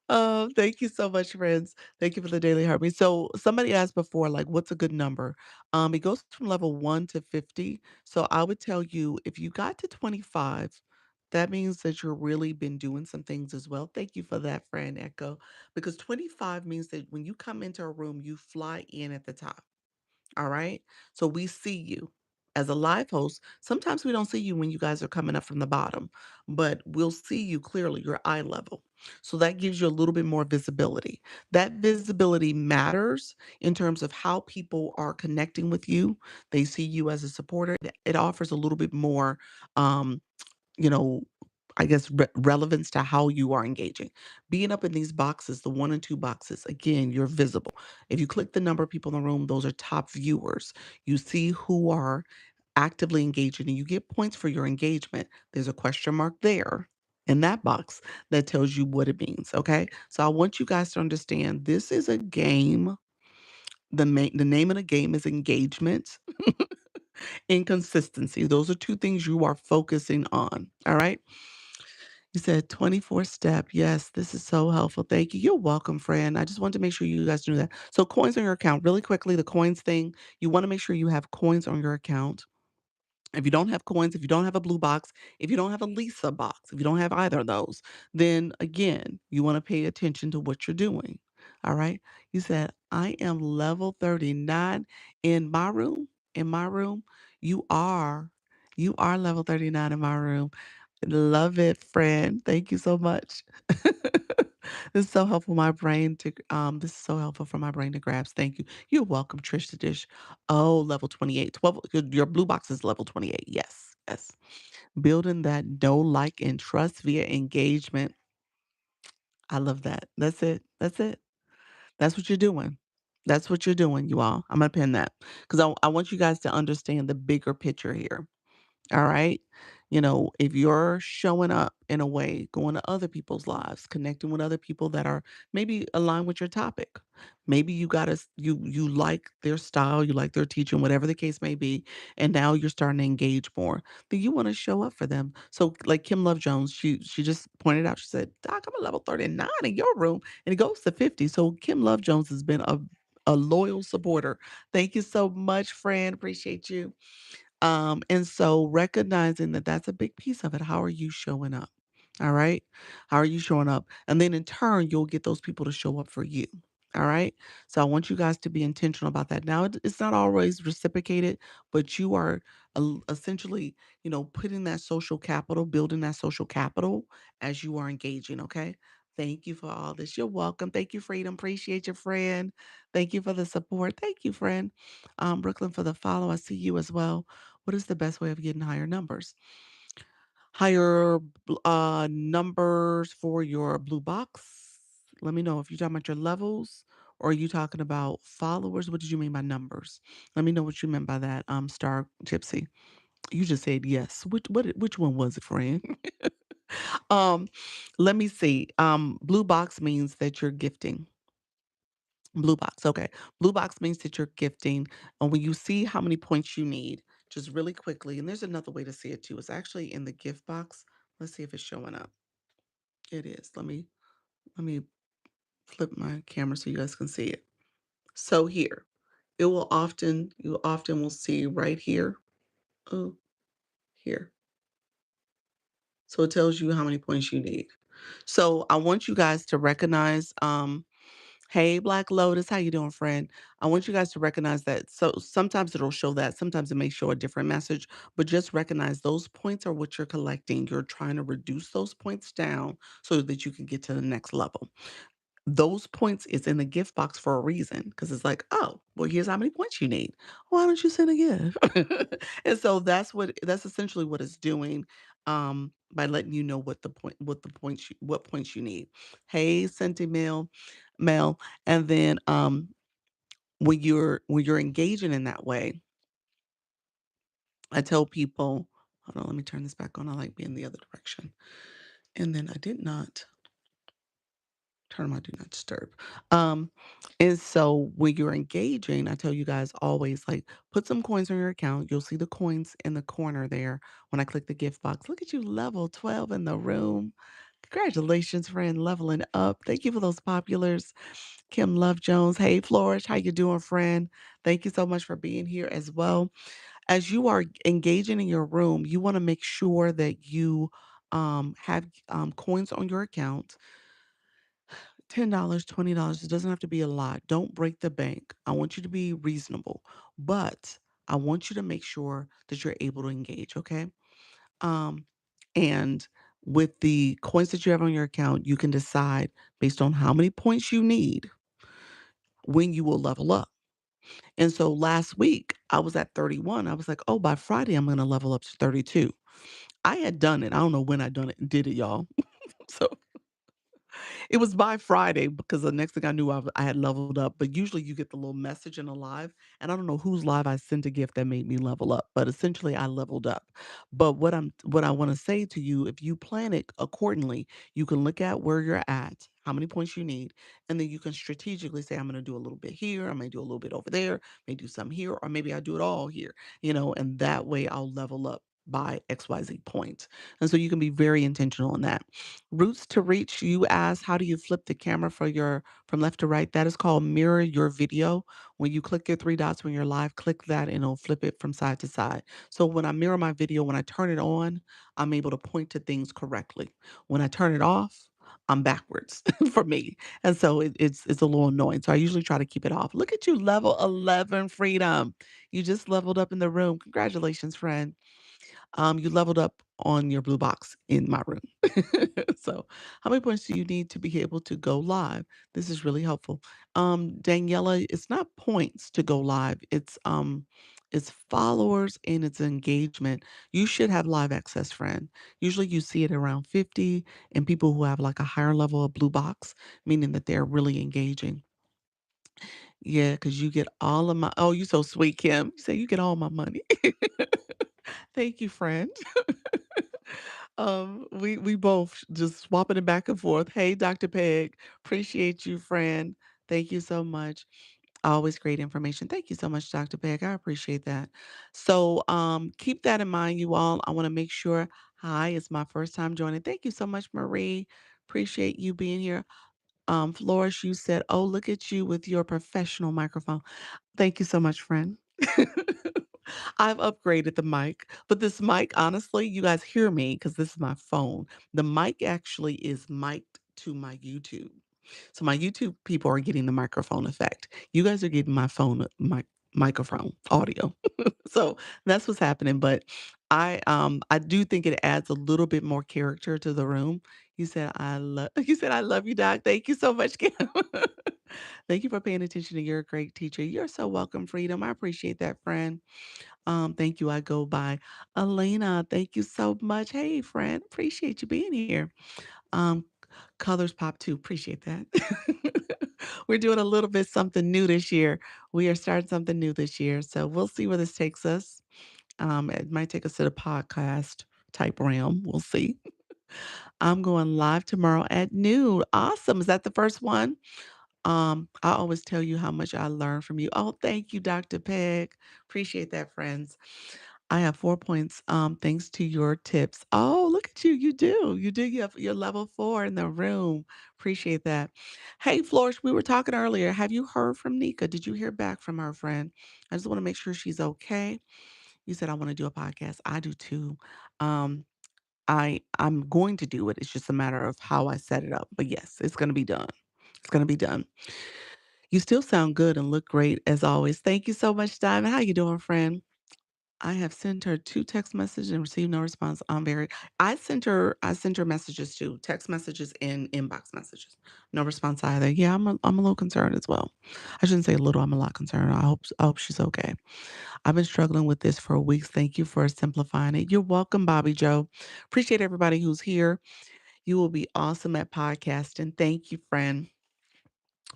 Thank you so much, friends. Thank you for the daily heartbeat. So somebody asked before, like, what's a good number? It goes from level 1 to 50. So I would tell you if you got to 25, that means that you're really been doing some things as well. Thank you for that, friend Echo. Because 25 means that when you come into a room, you fly in at the top. All right. So we see you as a live host. Sometimes we don't see you when you guys are coming up from the bottom, but we'll see you clearly, your eye level. So that gives you a little bit more visibility. That visibility matters in terms of how people are connecting with you. They see you as a supporter. It offers a little bit more um, you know, I guess relevance to how you are engaging. Being up in these boxes, the 1 and 2 boxes, again, you're visible. If you click the number of people in the room, those are top viewers. You see who are actively engaging and you get points for your engagement. There's a question mark there in that box that tells you what it means. Okay. So I want you guys to understand this is a game. The name of the game is engagement. Inconsistency. Those are two things you are focusing on. All right. You said 24 step. Yes, this is so helpful. Thank you. You're welcome, friend. I just wanted to make sure you guys knew that. So, coins on your account, really quickly, the coins thing, you want to make sure you have coins on your account. If you don't have coins, if you don't have a blue box, if you don't have a Lisa box, if you don't have either of those, then again, you want to pay attention to what you're doing. All right. You said, I am level 39 in my room. In my room, you are. You are level 39 in my room. Love it, friend. Thank you so much. This is so helpful my brain to this is so helpful for my brain to grasp. Thank you. You're welcome, Trish the Dish. Oh, level 28. 12 your blue box is level 28. Yes. Yes. Building that know, like, and trust via engagement. I love that. That's it. That's it. That's what you're doing. That's what you're doing, you all. I'm gonna pin that. Because I want you guys to understand the bigger picture here. All right. If you're showing up in a way, going to other people's lives, connecting with other people that are maybe aligned with your topic. Maybe you got to you like their style, you like their teaching, whatever the case may be, and now you're starting to engage more. Then you want to show up for them. So like Kim Love Jones, she just pointed out, she said, Doc, I'm a level 39 in your room, and it goes to 50. So Kim Love Jones has been a loyal supporter. Thank you so much, friend. Appreciate you. And so recognizing that that's a big piece of it. How are you showing up? All right. How are you showing up? And then in turn, you'll get those people to show up for you. All right. So I want you guys to be intentional about that. Now, it's not always reciprocated, but you are essentially, putting that social capital, building that social capital as you are engaging. Okay. Thank you for all this. You're welcome. Thank you, Freedom. Appreciate your friend. Thank you for the support. Thank you, friend. Brooklyn, for the follow. I see you as well. What is the best way of getting higher numbers? Higher numbers for your blue box? Let me know if you're talking about your levels or are you talking about followers? What did you mean by numbers? Let me know what you meant by that. Star Gypsy. You just said yes. Which one was it, friend? um, let me see. Blue box means that you're gifting. Blue box, okay. Blue box means that you're gifting, and when you see how many points you need, just really quickly, and there's another way to see it too. It's actually in the gift box. Let's see if it's showing up. It is. Let me flip my camera so you guys can see it. So here, you often will see right here. Oh, here. So it tells you how many points you need. So I want you guys to recognize hey, Black Lotus, how you doing, friend? I want you guys to recognize that. So sometimes it'll show that, sometimes it may show a different message, but just recognize those points are what you're collecting. You're trying to reduce those points down so that you can get to the next level. Those points is in the gift box for a reason because it's like, oh, well, here's how many points you need. Why don't you send a gift? And so that's essentially what it's doing by letting you know what points you need. Hey, Senti Mail, and then when you're engaging in that way, I tell people, hold on, let me turn this back on. I like being the other direction. And then I did not turn on my do not disturb. Um, and so when you're engaging, I tell you guys always like put some coins on your account. You'll see the coins in the corner there when I click the gift box. Look at you, level 12 in the room. Congratulations, friend, leveling up. Thank you for those populars. Kim Love Jones. Hey, Flourish, how you doing, friend? Thank you so much for being here as well. As you are engaging in your room, you want to make sure that you have coins on your account. $10, $20, it doesn't have to be a lot. Don't break the bank. I want you to be reasonable, but I want you to make sure that you're able to engage, okay? Um, and with the coins that you have on your account, you can decide based on how many points you need when you will level up. And so last week I was at 31. I was like, oh, by Friday, I'm going to level up to 32. I had done it. I don't know when I done it, did it, y'all. So it was by Friday because the next thing I knew, I had leveled up. But usually you get the little message in a live, and I don't know whose live I sent a gift that made me level up, but essentially I leveled up. But what I want to say to you, if you plan it accordingly, you can look at where you're at, how many points you need, and then you can strategically say, I'm going to do a little bit here, I'm going to do a little bit over there, maybe do some here, or maybe I do it all here, and that way I'll level up by XYZ point. And so you can be very intentional on that. Roots to reach, you asked, how do you flip the camera from left to right? That is called mirror your video. When you click your three dots when you're live, click that and it'll flip it from side to side. So when I mirror my video, when I turn it on, I'm able to point to things correctly. When I turn it off, I'm backwards for me. And so it's a little annoying. So I usually try to keep it off. Look at you, level 11 freedom. You just leveled up in the room. Congratulations, friend. You leveled up on your blue box in my room. So, how many points do you need to be able to go live? This is really helpful. Daniela, it's not points to go live. It's followers and it's engagement. You should have live access, friend. Usually you see it around 50 and people who have like a higher level of blue box, meaning that they're really engaging. Yeah, because you get all of my, oh, you so sweet, Kim. You say you get all my money. Thank you, friend. We both just swapping it back and forth. Hey, Dr. Peg, appreciate you, friend. Thank you so much. Always great information. Thank you so much, Dr. Peg. I appreciate that. So keep that in mind, you all. I want to make sure. Hi, it's my first time joining. Thank you so much, Marie. Appreciate you being here. Flores, you said, oh, look at you with your professional microphone. Thank you so much, friend. I've upgraded the mic, but this mic, honestly, you guys hear me because this is my phone. The mic actually is mic'd to my YouTube. So my YouTube people are getting the microphone effect. You guys are getting my phone microphone audio. So that's what's happening. But I do think it adds a little bit more character to the room. You said I love you, Doc. Thank you so much, Kim. Thank you for paying attention. You're a great teacher. You're so welcome, Freedom. I appreciate that, friend. Thank you. I go by Elena. Thank you so much. Hey, friend. Appreciate you being here. Um, Colors Pop too. Appreciate that. We're doing a little bit something new this year. We are starting something new this year. So we'll see where this takes us. It might take us to the podcast type realm. We'll see. I'm going live tomorrow at noon. Awesome. Is that the first one? I always tell you how much I learn from you. Oh, thank you, Dr. Peg. Appreciate that, friends. I have 4 points, thanks to your tips. Oh, look at you. You do. You do. You have your level 4 in the room. Appreciate that. Hey, Flourish, we were talking earlier. Have you heard from Nika? Did you hear back from our friend? I just want to make sure she's okay. You said I want to do a podcast. I do too. Um, I'm going to do it. It's just a matter of how I set it up. But yes, it's going to be done. It's going to be done. You still sound good and look great as always. Thank you so much, Diamond. How you doing, friend? I have sent her 2 text messages and received no response. I sent her messages too, text messages and inbox messages. No response either. Yeah, I'm a little concerned as well. I shouldn't say a little, I'm a lot concerned. I hope she's okay. I've been struggling with this for weeks. Thank you for simplifying it. You're welcome, Bobby Joe. Appreciate everybody who's here. You will be awesome at podcasting. Thank you, friend.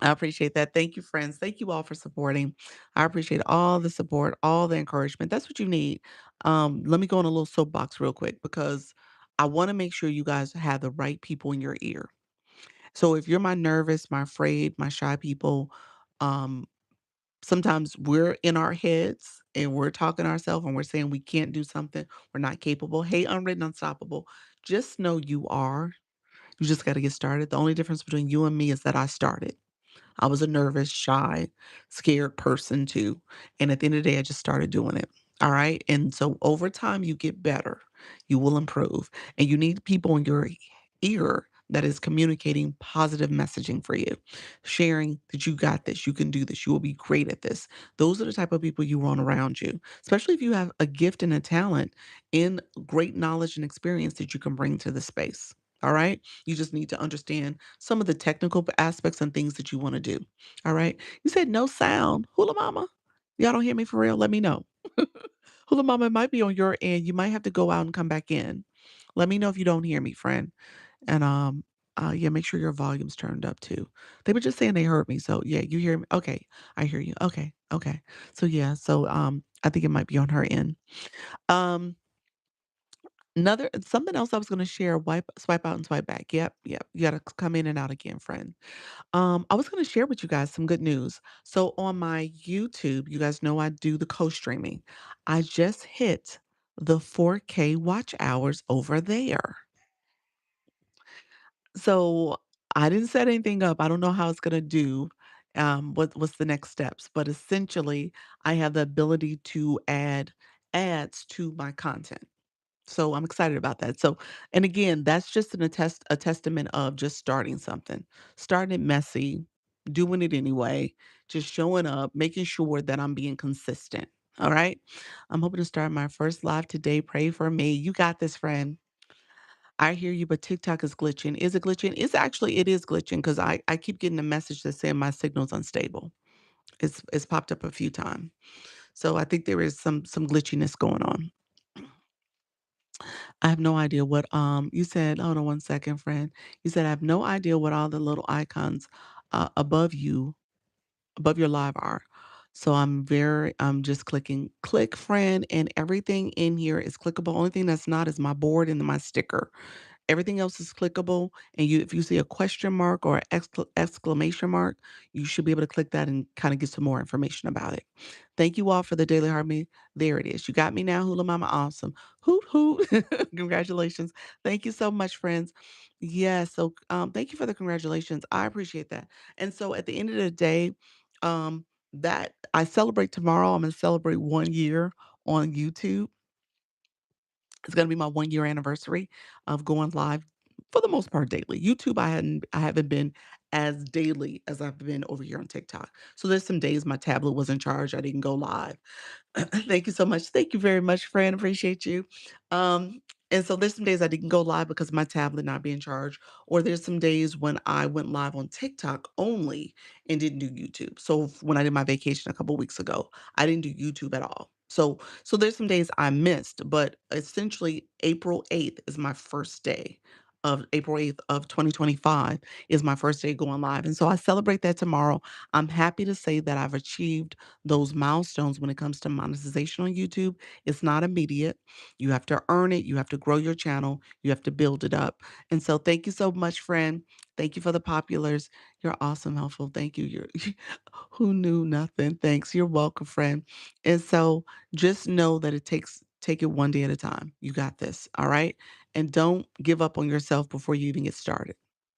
I appreciate that. Thank you, friends. Thank you all for supporting. I appreciate all the support, all the encouragement. That's what you need. Let me go on a little soapbox real quick because I want to make sure you guys have the right people in your ear. So if you're my nervous, my afraid, my shy people, um, sometimes we're in our heads and we're talking to ourselves and we're saying we can't do something, we're not capable. Hey, unwritten, unstoppable. Just know you are. You just got to get started. The only difference between you and me is that I started. I was a nervous, shy, scared person too. And at the end of the day, I just started doing it. All right. And so over time, you get better, you will improve. And you need people in your ear that is communicating positive messaging for you, sharing that you got this, you can do this, you will be great at this. Those are the type of people you want around you, especially if you have a gift and a talent in great knowledge and experience that you can bring to the space. All right. You just need to understand some of the technical aspects and things that you want to do. All right. You said no sound. Hula mama. Y'all don't hear me for real? Let me know. Hula mama might be on your end. You might have to go out and come back in. Let me know if you don't hear me, friend. And yeah, make sure your volume's turned up too. They were just saying they heard me. So yeah, you hear me. Okay. I hear you. Okay. Okay. So yeah, so I think it might be on her end. Um Another something else I was gonna share, swipe out and swipe back. Yep, yep. You gotta come in and out again, friend. I was gonna share with you guys some good news. So on my YouTube, you guys know I do the co-streaming. I just hit the 4K watch hours over there. So I didn't set anything up. I don't know how it's gonna do. What's the next steps? But essentially, I have the ability to add ads to my content. So I'm excited about that. So, and again, that's just a testament of just starting something, starting it messy, doing it anyway, just showing up, making sure that I'm being consistent. All right. I'm hoping to start my first live today. Pray for me. You got this, friend. I hear you, but TikTok is glitching. Is it glitching? It is glitching because I keep getting a message that saying my signal's unstable. It's popped up a few times. So I think there is some glitchiness going on. I have no idea what, you said hold on one second, friend. You said, "I have no idea what all the little icons, above your live are." So I'm just clicking click friend, and everything in here is clickable. Only thing that's not is my board and my sticker. Everything else is clickable, and if you see a question mark or exclamation mark, you should be able to click that and kinda get some more information about it. Thank you all for the daily harmony. There it is. You got me now, Hula Mama. Awesome. Hoot hoot. Congratulations. Thank you so much, friends. Yes. So thank you for the congratulations. I appreciate that. And so at the end of the day, that I celebrate tomorrow. I'm gonna celebrate 1 year on YouTube. It's gonna be my 1 year anniversary of going live for the most part daily. YouTube, I haven't been as daily as I've been over here on TikTok. So there's some days my tablet was in charge, I didn't go live. Thank you so much. Thank you very much, friend. Appreciate you. And so there's some days I didn't go live because my tablet not being charged, or there's some days when I went live on TikTok only and didn't do YouTube. So when I did my vacation a couple weeks ago, I didn't do YouTube at all. So there's some days I missed, but essentially April 8th is my first day of April 8th of 2025 is my first day going live. And so I celebrate that tomorrow. I'm happy to say that I've achieved those milestones when it comes to monetization on YouTube. It's not immediate. You have to earn it. You have to grow your channel. You have to build it up. And so thank you so much, friend. Thank you for the populars. You're awesome, helpful. Thank you. You're who knew nothing. Thanks. You're welcome, friend. And so just know that take it one day at a time. You got this. All right. And don't give up on yourself before you even get started.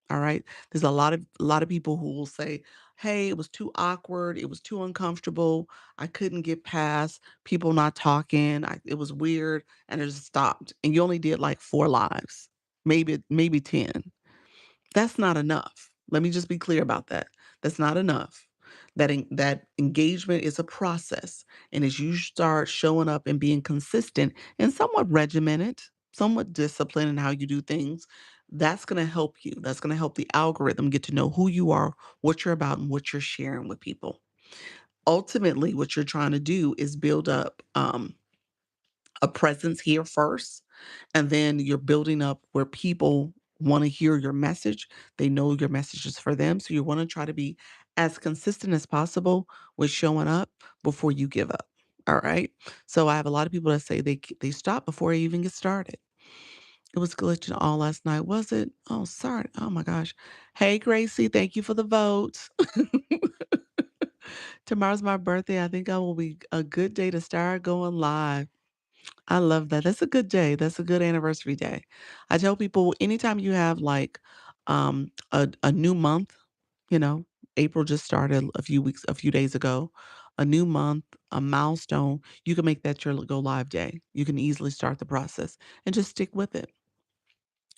All right. There's a lot of people who will say, "Hey, it was too awkward. It was too uncomfortable. I couldn't get past people not talking. It was weird, and it just stopped." And you only did like 4 lives, maybe 10. That's not enough. Let me just be clear about that. That's not enough. That engagement is a process, and as you start showing up and being consistent and somewhat regimented, somewhat disciplined in how you do things, that's going to help you. That's going to help the algorithm get to know who you are, what you're about, and what you're sharing with people. Ultimately, what you're trying to do is build up a presence here first, and then you're building up where people want to hear your message. They know your message is for them. So you want to try to be as consistent as possible with showing up before you give up. All right. So I have a lot of people that say they stop before I even get started. It was glitching all last night, was it? Oh, sorry. Oh my gosh. Hey, Gracie, thank you for the votes. Tomorrow's my birthday. I think I will be a good day to start going live. I love that. That's a good day. That's a good anniversary day. I tell people anytime you have like a new month, you know, April just started a few days ago, a new month, a milestone, you can make that your go live day. You can easily start the process and just stick with it.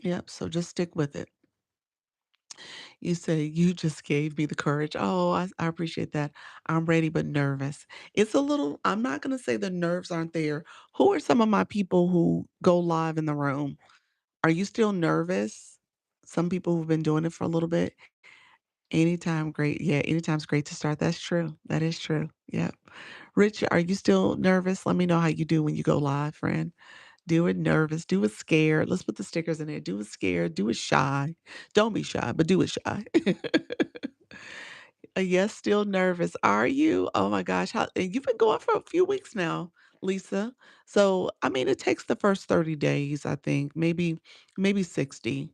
Yep. So just stick with it. You say, "You just gave me the courage." Oh, I appreciate that. I'm ready but nervous. It's a little I'm not gonna say the nerves aren't there. Who are some of my people who go live in the room? Are you still nervous? Some people who've been doing it for a little bit. Anytime great. Yeah, anytime's great to start. That's true. That is true. Yep. Rich, are you still nervous? Let me know how you do when you go live, friend. Do it nervous, do it scared. Let's put the stickers in there. Do it scared, do it shy. Don't be shy, but do it shy. Yes, still nervous. Are you? Oh my gosh. How and you've been going for a few weeks now, Lisa. So, I mean, it takes the first 30 days, I think, maybe 60.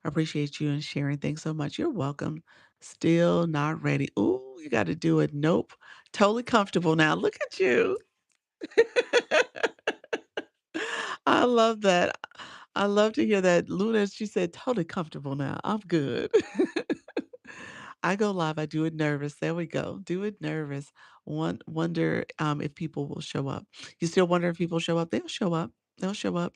I appreciate you and sharing. Thanks so much. You're welcome. Still not ready. Ooh, you got to do it. Nope. Totally comfortable now. Look at you. I love that. I love to hear that. Luna, she said, totally comfortable now. I'm good. I go live. I do it nervous. There we go. Do it nervous. Wonder if people will show up. You still wonder if people show up? They'll show up. They'll show up.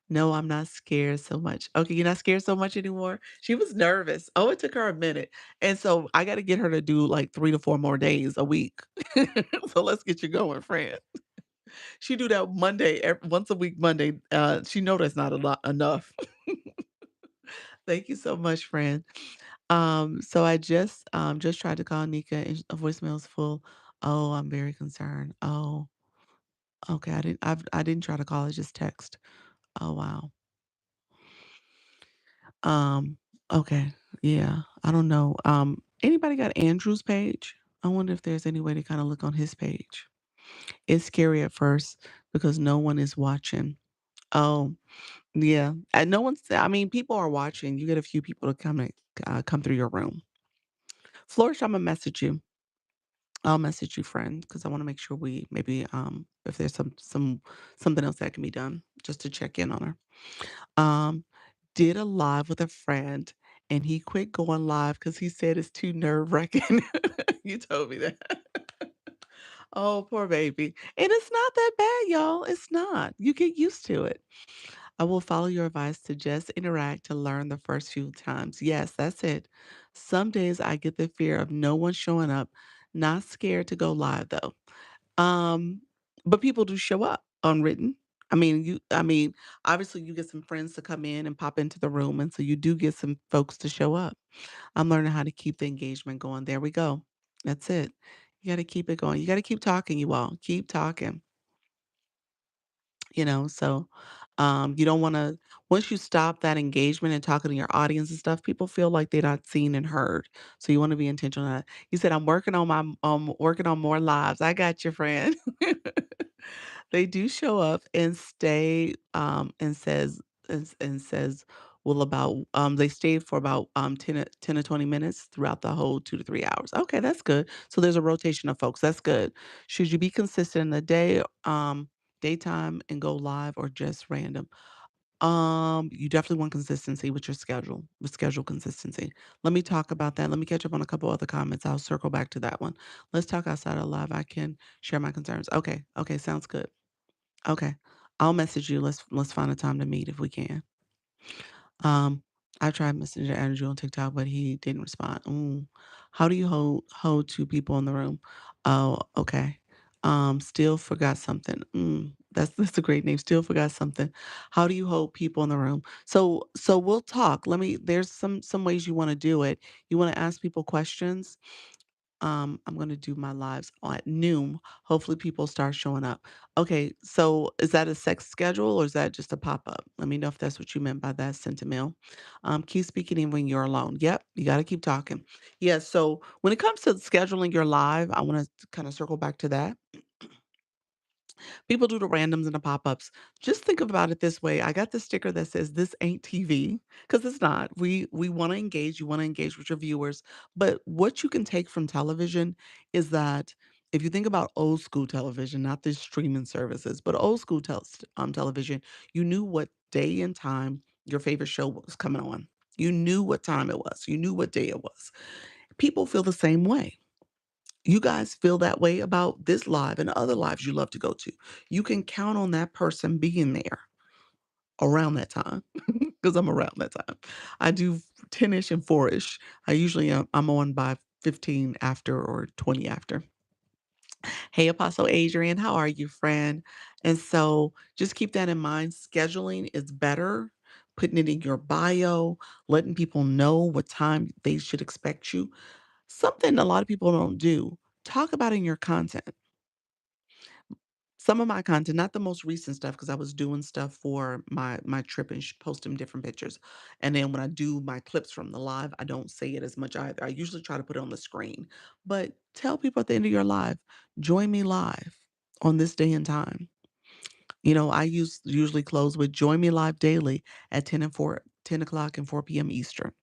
No, I'm not scared so much. Okay, you're not scared so much anymore? She was nervous. Oh, it took her a minute. And so I got to get her to do like 3 to 4 more days a week. So let's get you going, friend. She do that Monday, once a week Monday. She know that's not a lot enough. Thank you so much, friend. So I just tried to call Nika and a voicemail is full. Oh, I'm very concerned. Oh, okay. I didn't try to call, I just text. Oh wow. Um, okay. Yeah. I don't know. Anybody got Andrew's page? I wonder if there's any way to kind of look on his page. It's scary at first because no one is watching. Oh, yeah. And no one's I mean, people are watching. You get a few people to come through your room. Flourish, Imma message you. I'll message you, friend, because I wanna make sure we maybe, if there's something else that can be done just to check in on her. Did a live with a friend, and he quit going live because he said it's too nerve-wracking. You told me that. Oh, poor baby. And it's not that bad, y'all. It's not. You get used to it. I will follow your advice to just interact to learn the first few times. Yes, that's it. Some days I get the fear of no one showing up. Not scared to go live though. Um, but people do show up unwritten. I mean, obviously you get some friends to come in and pop into the room, and so you do get some folks to show up. I'm learning how to keep the engagement going. There we go. That's it. You gotta keep it going. You gotta keep talking, you all. Keep talking. So you don't want to once you stop that engagement and talking to your audience and stuff, people feel like they're not seen and heard. So you want to be intentional on that. You said I'm working on more lives. I got your friend. They do show up and stay and says well about they stayed for about 10 to 20 minutes throughout the whole 2 to 3 hours. Okay, that's good. So there's a rotation of folks. That's good. Should you be consistent in the day, daytime and go live or just random? You definitely want consistency with your schedule, with schedule consistency. Let me talk about that. Let me catch up on a couple other comments. I'll circle back to that one. Let's talk outside of live. I can share my concerns. Okay. Okay. Sounds good. Okay. I'll message you. Let's find a time to meet if we can. Um, I tried Messenger Andrew on TikTok, but he didn't respond. Ooh. How do you hold two people in the room? Oh, okay. Still forgot something. That's a great name. Still forgot something. How do you hold people in the room? So we'll talk. There's some ways you want to do it. You want to ask people questions. I'm gonna do my lives at noon. Hopefully people start showing up. Okay, so is that a sex schedule or is that just a pop-up? Let me know if that's what you meant by that sentiment. Keep speaking in when you're alone. Yep, you gotta keep talking. Yeah, so when it comes to scheduling your live, I want to kind of circle back to that. People do the randoms and the pop-ups. Just think about it this way. I got this sticker that says this ain't TV because it's not. We want to engage. You want to engage with your viewers. But what you can take from television is that if you think about old school television, not the streaming services, but old school television, you knew what day and time your favorite show was coming on. You knew what time it was. You knew what day it was. People feel the same way. You guys feel that way about this live and other lives you love to go to. You can count on that person being there around that time because I'm around that time. I do 10-ish and 4-ish. I usually I'm on by 15 after or 20 after. Hey, Apostle Adrian, how are you, friend? And so just keep that in mind. Scheduling is better. Putting it in your bio, letting people know what time they should expect you. Something a lot of people don't do. Talk about in your content. Some of my content, not the most recent stuff, because I was doing stuff for my trip and posting different pictures. And then when I do my clips from the live, I don't say it as much either. I usually try to put it on the screen. But tell people at the end of your live, join me live on this day and time. I usually close with join me live daily at 10 o'clock and 4 p.m. Eastern.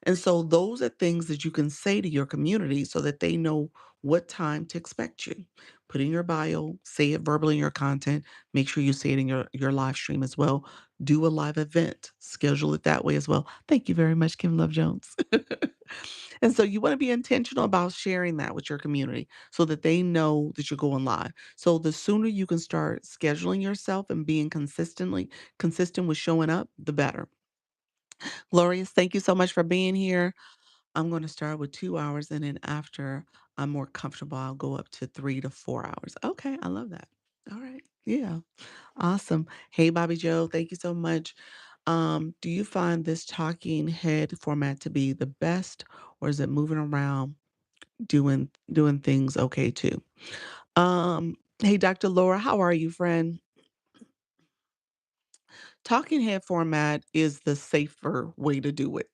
And so those are things that you can say to your community so that they know what time to expect you. Put in your bio, say it verbally in your content, make sure you say it in your live stream as well. Do a live event, schedule it that way as well. Thank you very much, Kim Love Jones. And so you want to be intentional about sharing that with your community so that they know that you're going live. So the sooner you can start scheduling yourself and being consistent with showing up, the better. Glorious, thank you so much for being here. I'm gonna start with 2 hours, and then after I'm more comfortable, I'll go up to 3 to 4 hours. Okay, I love that. All right. Yeah. Awesome. Hey, Bobby Joe, thank you so much. Do you find this talking head format to be the best, or is it moving around doing things okay too? Hey, Dr. Laura, how are you, friend? Talking head format is the safer way to do it.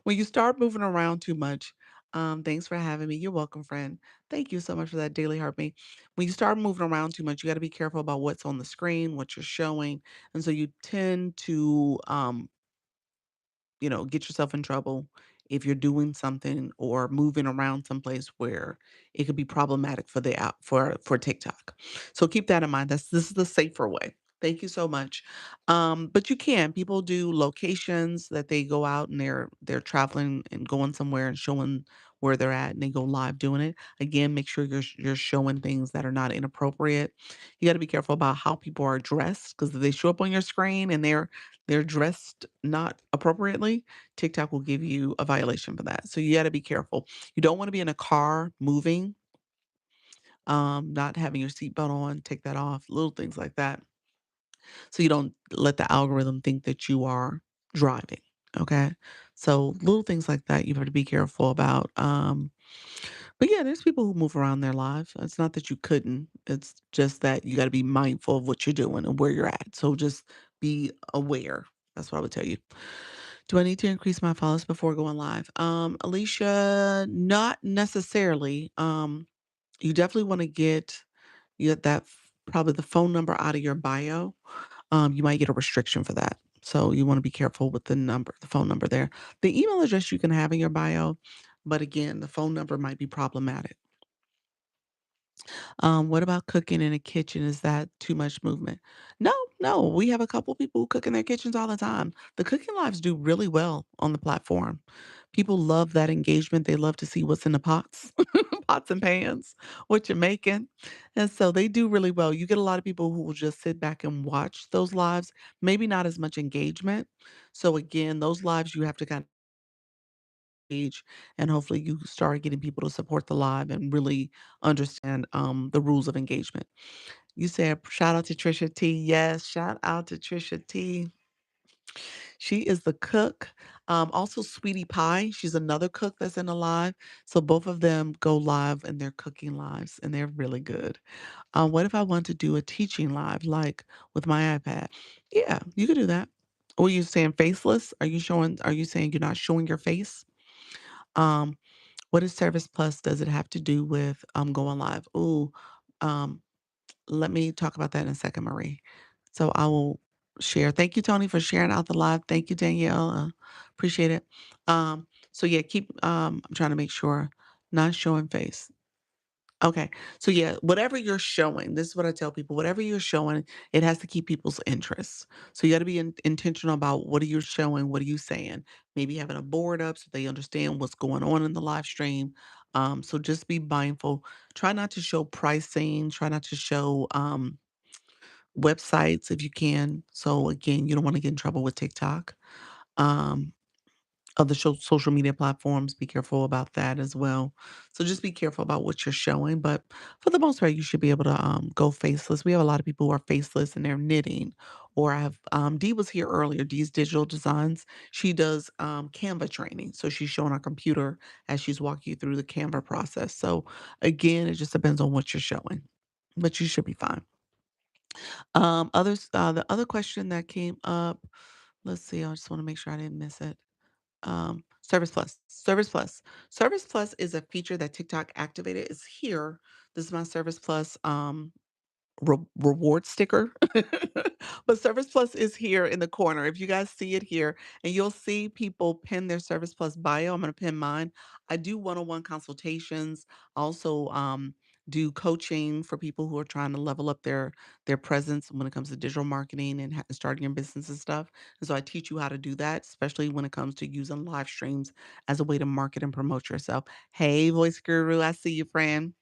When you start moving around too much, thanks for having me. You're welcome, friend. Thank you so much for that daily heartbeat. When you start moving around too much, you got to be careful about what's on the screen, what you're showing. And so you tend to get yourself in trouble if you're doing something or moving around someplace where it could be problematic for the app for TikTok. So keep that in mind. This is the safer way. Thank you so much. But you can. People do locations that they go out and they're traveling and going somewhere and showing where they're at and they go live doing it. Again, make sure you're showing things that are not inappropriate. You got to be careful about how people are dressed because if they show up on your screen and they're dressed not appropriately, TikTok will give you a violation for that. So you gotta be careful. You don't wanna be in a car moving, not having your seatbelt on, take that off, little things like that. So you don't let the algorithm think that you are driving, okay? So little things like that you have to be careful about. But yeah, there's people who move around their lives. It's not that you couldn't. It's just that you gotta be mindful of what you're doing and where you're at. So just be aware. That's what I would tell you. Do I need to increase my follows before going live? Alicia, not necessarily. You definitely want to get that probably the phone number out of your bio. You might get a restriction for that. So you want to be careful with the phone number there. The email address you can have in your bio, but again, the phone number might be problematic. What about cooking in a kitchen? Is that too much movement? No, no. We have a couple people who cook in their kitchens all the time. The cooking lives do really well on the platform. People love that engagement. They love to see what's in the pots, pots and pans, what you're making. And so they do really well. You get a lot of people who will just sit back and watch those lives, maybe not as much engagement. So again, those lives you have to kind of engage and hopefully you start getting people to support the live and really understand the rules of engagement. You said shout out to Trisha T. Yes, shout out to Trisha T. She is the cook. Also, Sweetie Pie, she's another cook that's in the live. So both of them go live in their cooking lives, and they're really good. What if I want to do a teaching live, like with my iPad? Yeah, you could do that. Or you saying faceless? Are you saying you're not showing your face? Um, what is Service Plus? Does it have to do with going live? Ooh, um, let me talk about that in a second, Marie. So I will share. Thank you, Tony, for sharing out the live. Thank you, Danielle. Appreciate it. So yeah, keep I'm trying to make sure not showing face. Okay. So yeah, whatever you're showing, this is what I tell people, whatever you're showing, it has to keep people's interest. So you got to be intentional about what are you showing, what are you saying? Maybe having a board up so they understand what's going on in the live stream. So just be mindful. Try not to show pricing, try not to show websites if you can. So again, you don't want to get in trouble with TikTok. Um, other social media platforms, be careful about that as well. So just be careful about what you're showing, but for the most part, you should be able to go faceless. We have a lot of people who are faceless and they're knitting. Or I have Dee was here earlier. Dee's Digital Designs. She does Canva training, so she's showing our computer as she's walking you through the Canva process. So again, it just depends on what you're showing, but you should be fine. The other question that came up. Let's see. I just want to make sure I didn't miss it. Service Plus. Service Plus. Service Plus is a feature that TikTok activated. It's here. This is my Service Plus reward sticker. But Service Plus is here in the corner. If you guys see it here, and you'll see people pin their Service Plus bio. I'm going to pin mine. I do one-on-one consultations. I also do coaching for people who are trying to level up their presence when it comes to digital marketing and starting your business and stuff. And so I teach you how to do that, especially when it comes to using live streams as a way to market and promote yourself. Hey, voice guru, I see you, friend.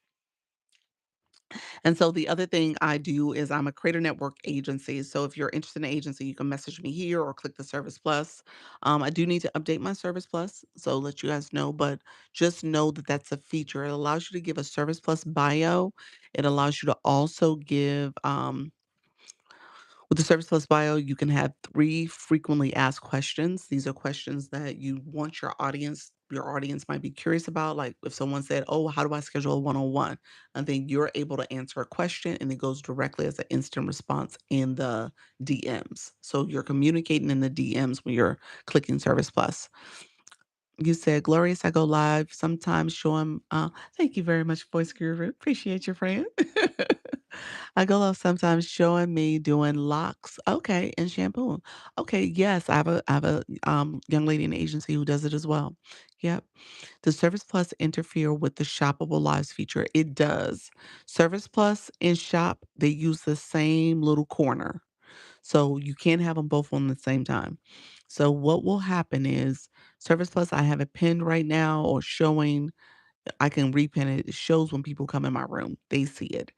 And so the other thing I do is I'm a creator network agency. So if you're interested in an agency, you can message me here or click the Service Plus. I do need to update my Service Plus, so I'll let you guys know, but just know that that's a feature. It allows you to give a Service Plus bio. It allows you to also give with the Service Plus bio, you can have 3 frequently asked questions. These are questions that you want your audience might be curious about. Like if someone said, "Oh, how do I schedule a one-on-one?" And then you're able to answer a question and it goes directly as an instant response in the DMs. So you're communicating in the DMs when you're clicking Service Plus. You said, "Glorious, I go live sometimes showing" thank you very much, Voice Guru. Appreciate your friend. I go live sometimes showing me doing locks. Okay, and shampoo. Okay, yes, I have a young lady in the agency who does it as well. Yep. Does Service Plus interfere with the shoppable lives feature? It does. Service Plus and Shop, they use the same little corner. So you can't have them both on the same time. So what will happen is Service Plus, I have it pinned right now or showing. I can repin it. It shows when people come in my room. They see it.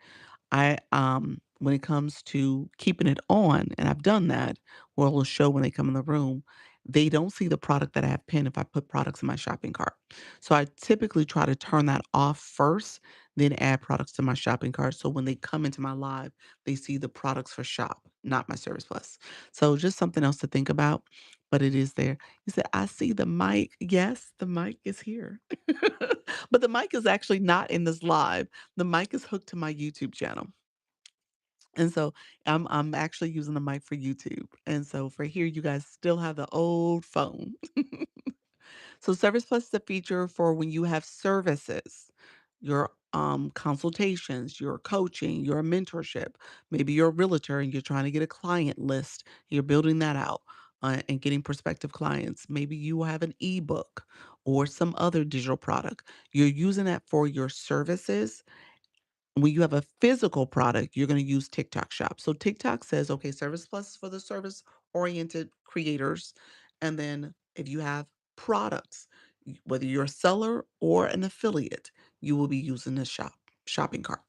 When it comes to keeping it on, and I've done that, where it'll show when they come in the room, they don't see the product that I have pinned if I put products in my shopping cart. So I typically try to turn that off first, then add products to my shopping cart. So when they come into my live, they see the products for shop, not my Service Plus. So just something else to think about, but it is there. You said, I see the mic. Yes, the mic is here. But the mic is actually not in this live. The mic is hooked to my YouTube channel. And so I'm actually using the mic for YouTube. And so for here, you guys still have the old phone. So Service Plus is a feature for when you have services, your consultations, your coaching, your mentorship. Maybe you're a realtor and you're trying to get a client list. You're building that out and getting prospective clients. Maybe you have an ebook or some other digital product. You're using that for your services. When you have a physical product, you're going to use TikTok Shop. So TikTok says, okay, Service Plus is for the service oriented creators. And then if you have products, whether you're a seller or an affiliate, you will be using the shopping cart.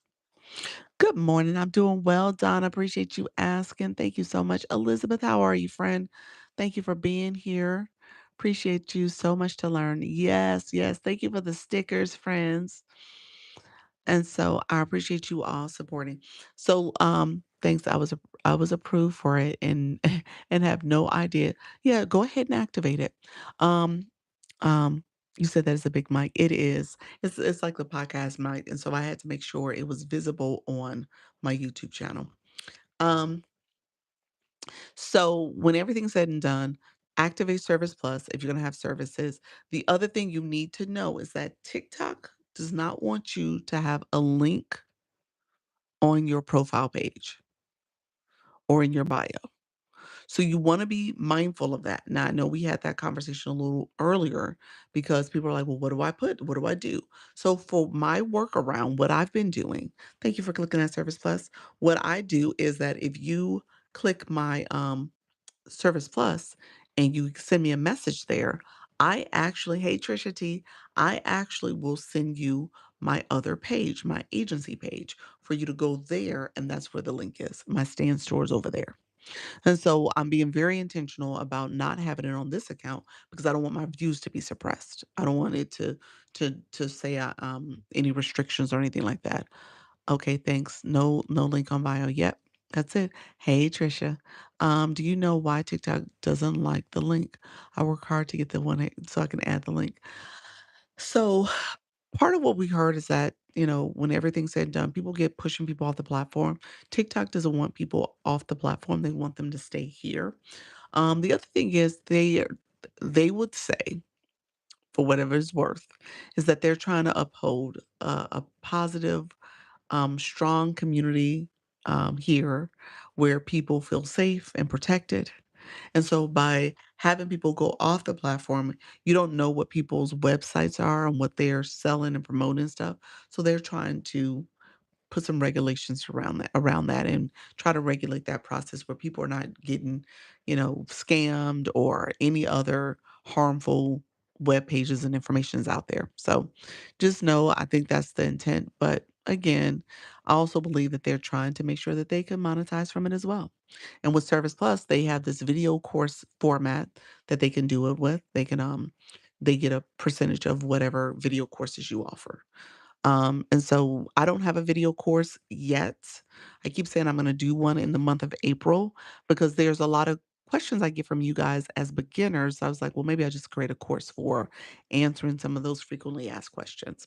Good morning. I'm doing well, Donna. Appreciate you asking. Thank you so much. Elizabeth, how are you, friend? Thank you for being here. Appreciate you so much to learn. Yes, yes. Thank you for the stickers, friends. And so I appreciate you all supporting. So thanks. I was approved for it and and have no idea. Yeah, go ahead and activate it. Um, you said that it's a big mic. It is. It's like the podcast mic, and so I had to make sure it was visible on my YouTube channel. Um, so when everything's said and done, activate Service Plus if you're gonna have services. The other thing you need to know is that TikTok does not want you to have a link on your profile page or in your bio. So you want to be mindful of that. Now, I know we had that conversation a little earlier because people are like, well, what do I put? What do I do? So for my workaround, what I've been doing, thank you for clicking that Service Plus. What I do is that if you click my Service Plus and you send me a message there, I actually, hey Trisha T, I actually will send you my other page, my agency page, for you to go there, and that's where the link is. My stand store is over there. And so I'm being very intentional about not having it on this account because I don't want my views to be suppressed. I don't want it to say any restrictions or anything like that. Okay, thanks. No link on bio. Yep, that's it. Hey Trisha, do you know why TikTok doesn't like the link? I work hard to get the one so I can add the link. So part of what we heard is that, when everything's said and done, people get pushing people off the platform. TikTok doesn't want people off the platform. They want them to stay here. The other thing is they would say, for whatever it's worth, is that they're trying to uphold a positive, strong community here where people feel safe and protected. And so by having people go off the platform, you don't know what people's websites are and what they're selling and promoting stuff. So they're trying to put some regulations around that and try to regulate that process where people are not getting, scammed or any other harmful web pages and information is out there. So just know I think that's the intent. But again, I also believe that they're trying to make sure that they can monetize from it as well. And with Service Plus, they have this video course format that they can do it with. They get a percentage of whatever video courses you offer. And so I don't have a video course yet. I keep saying I'm going to do one in the month of April because there's a lot of questions I get from you guys as beginners. I was like, well, maybe I just create a course for answering some of those frequently asked questions.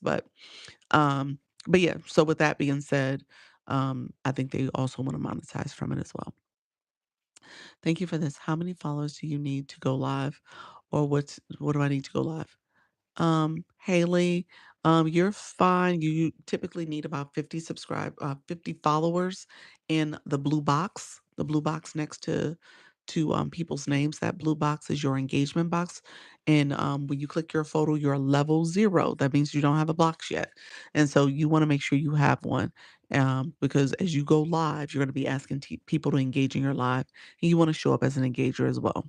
Um, but yeah, so with that being said, I think they also want to monetize from it as well. Thank you for this. How many followers do you need to go live? Or what do I need to go live? Haley, you're fine. You typically need about 50 followers in the blue box next to people's names. That blue box is your engagement box. And when you click your photo, you're level 0. That means you don't have a box yet. And so you want to make sure you have one. Because as you go live, you're going to be asking people to engage in your live, and you want to show up as an engager as well.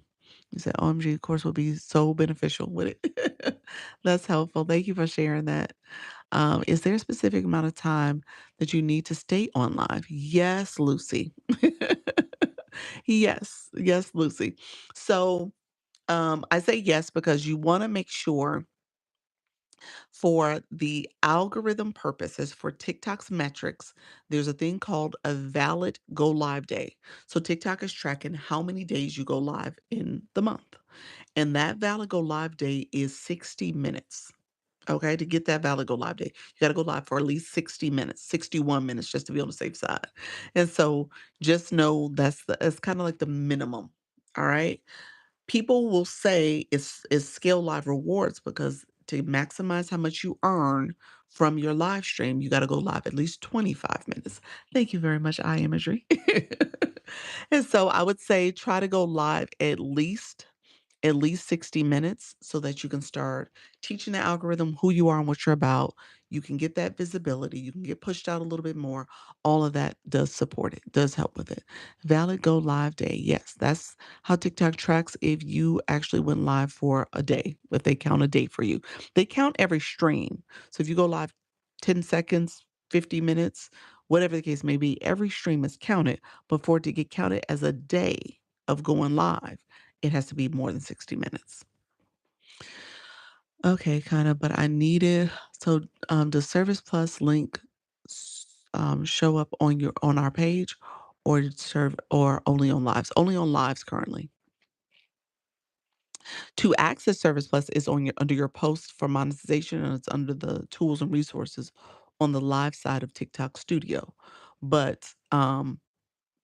You said, OMG, of course, will be so beneficial with it. That's helpful. Thank you for sharing that. Is there a specific amount of time that you need to stay on live? Yes, Lucy. Yes, yes, Lucy. So I say yes because you want to make sure for the algorithm purposes for TikTok's metrics, there's a thing called a valid go live day. So TikTok is tracking how many days you go live in the month. And that valid go live day is 60 minutes. Okay, to get that valid go live day, you got to go live for at least 60 minutes, 61 minutes just to be on the safe side. And so just know it's kind of like the minimum. All right. People will say it's scale live rewards because to maximize how much you earn from your live stream, you got to go live at least 25 minutes. Thank you very much, eye imagery. And so I would say try to go live at least 60 minutes so that you can start teaching the algorithm who you are and what you're about. You can get that visibility. You can get pushed out a little bit more. All of that does support it, does help with it. Valid go live day. Yes, that's how TikTok tracks if you actually went live for a day, if they count a day for you. They count every stream. So if you go live 10 seconds, 50 minutes, whatever the case may be, every stream is counted. But for it to get counted as a day of going live, it has to be more than 60 minutes. Okay, kind of, but I needed does Service Plus link show up on our page, or serve or only on lives? Only on lives currently. To access Service Plus is on your under your post for monetization, and it's under the tools and resources on the live side of TikTok Studio. But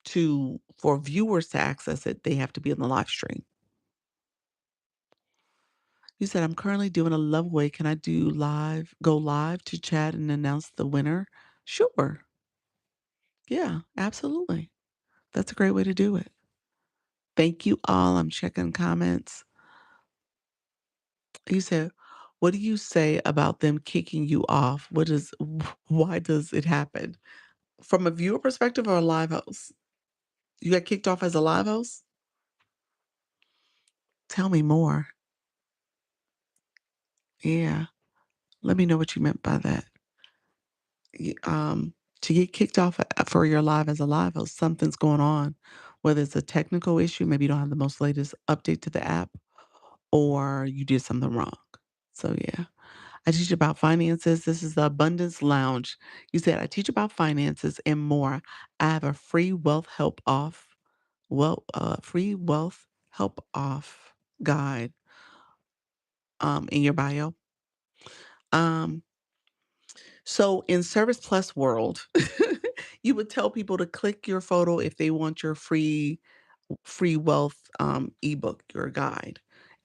to for viewers to access it, they have to be in the live stream. You said, I'm currently doing a love away. Can I go live to chat and announce the winner? Sure. Yeah, absolutely. That's a great way to do it. Thank you all. I'm checking comments. You said, what do you say about them kicking you off? Why does it happen? From a viewer perspective or a live host? You got kicked off as a live host? Tell me more. Yeah. Let me know what you meant by that. Y- Um, to get kicked off for your live as a live host, something's going on. Whether it's a technical issue, maybe you don't have the most latest update to the app, or you did something wrong. So yeah. I teach about finances. This is the Abundance Lounge. You said I teach about finances and more. I have a free wealth help off guide in your bio. Um, so in Service Plus world, you would tell people to click your photo if they want your free wealth ebook, your guide,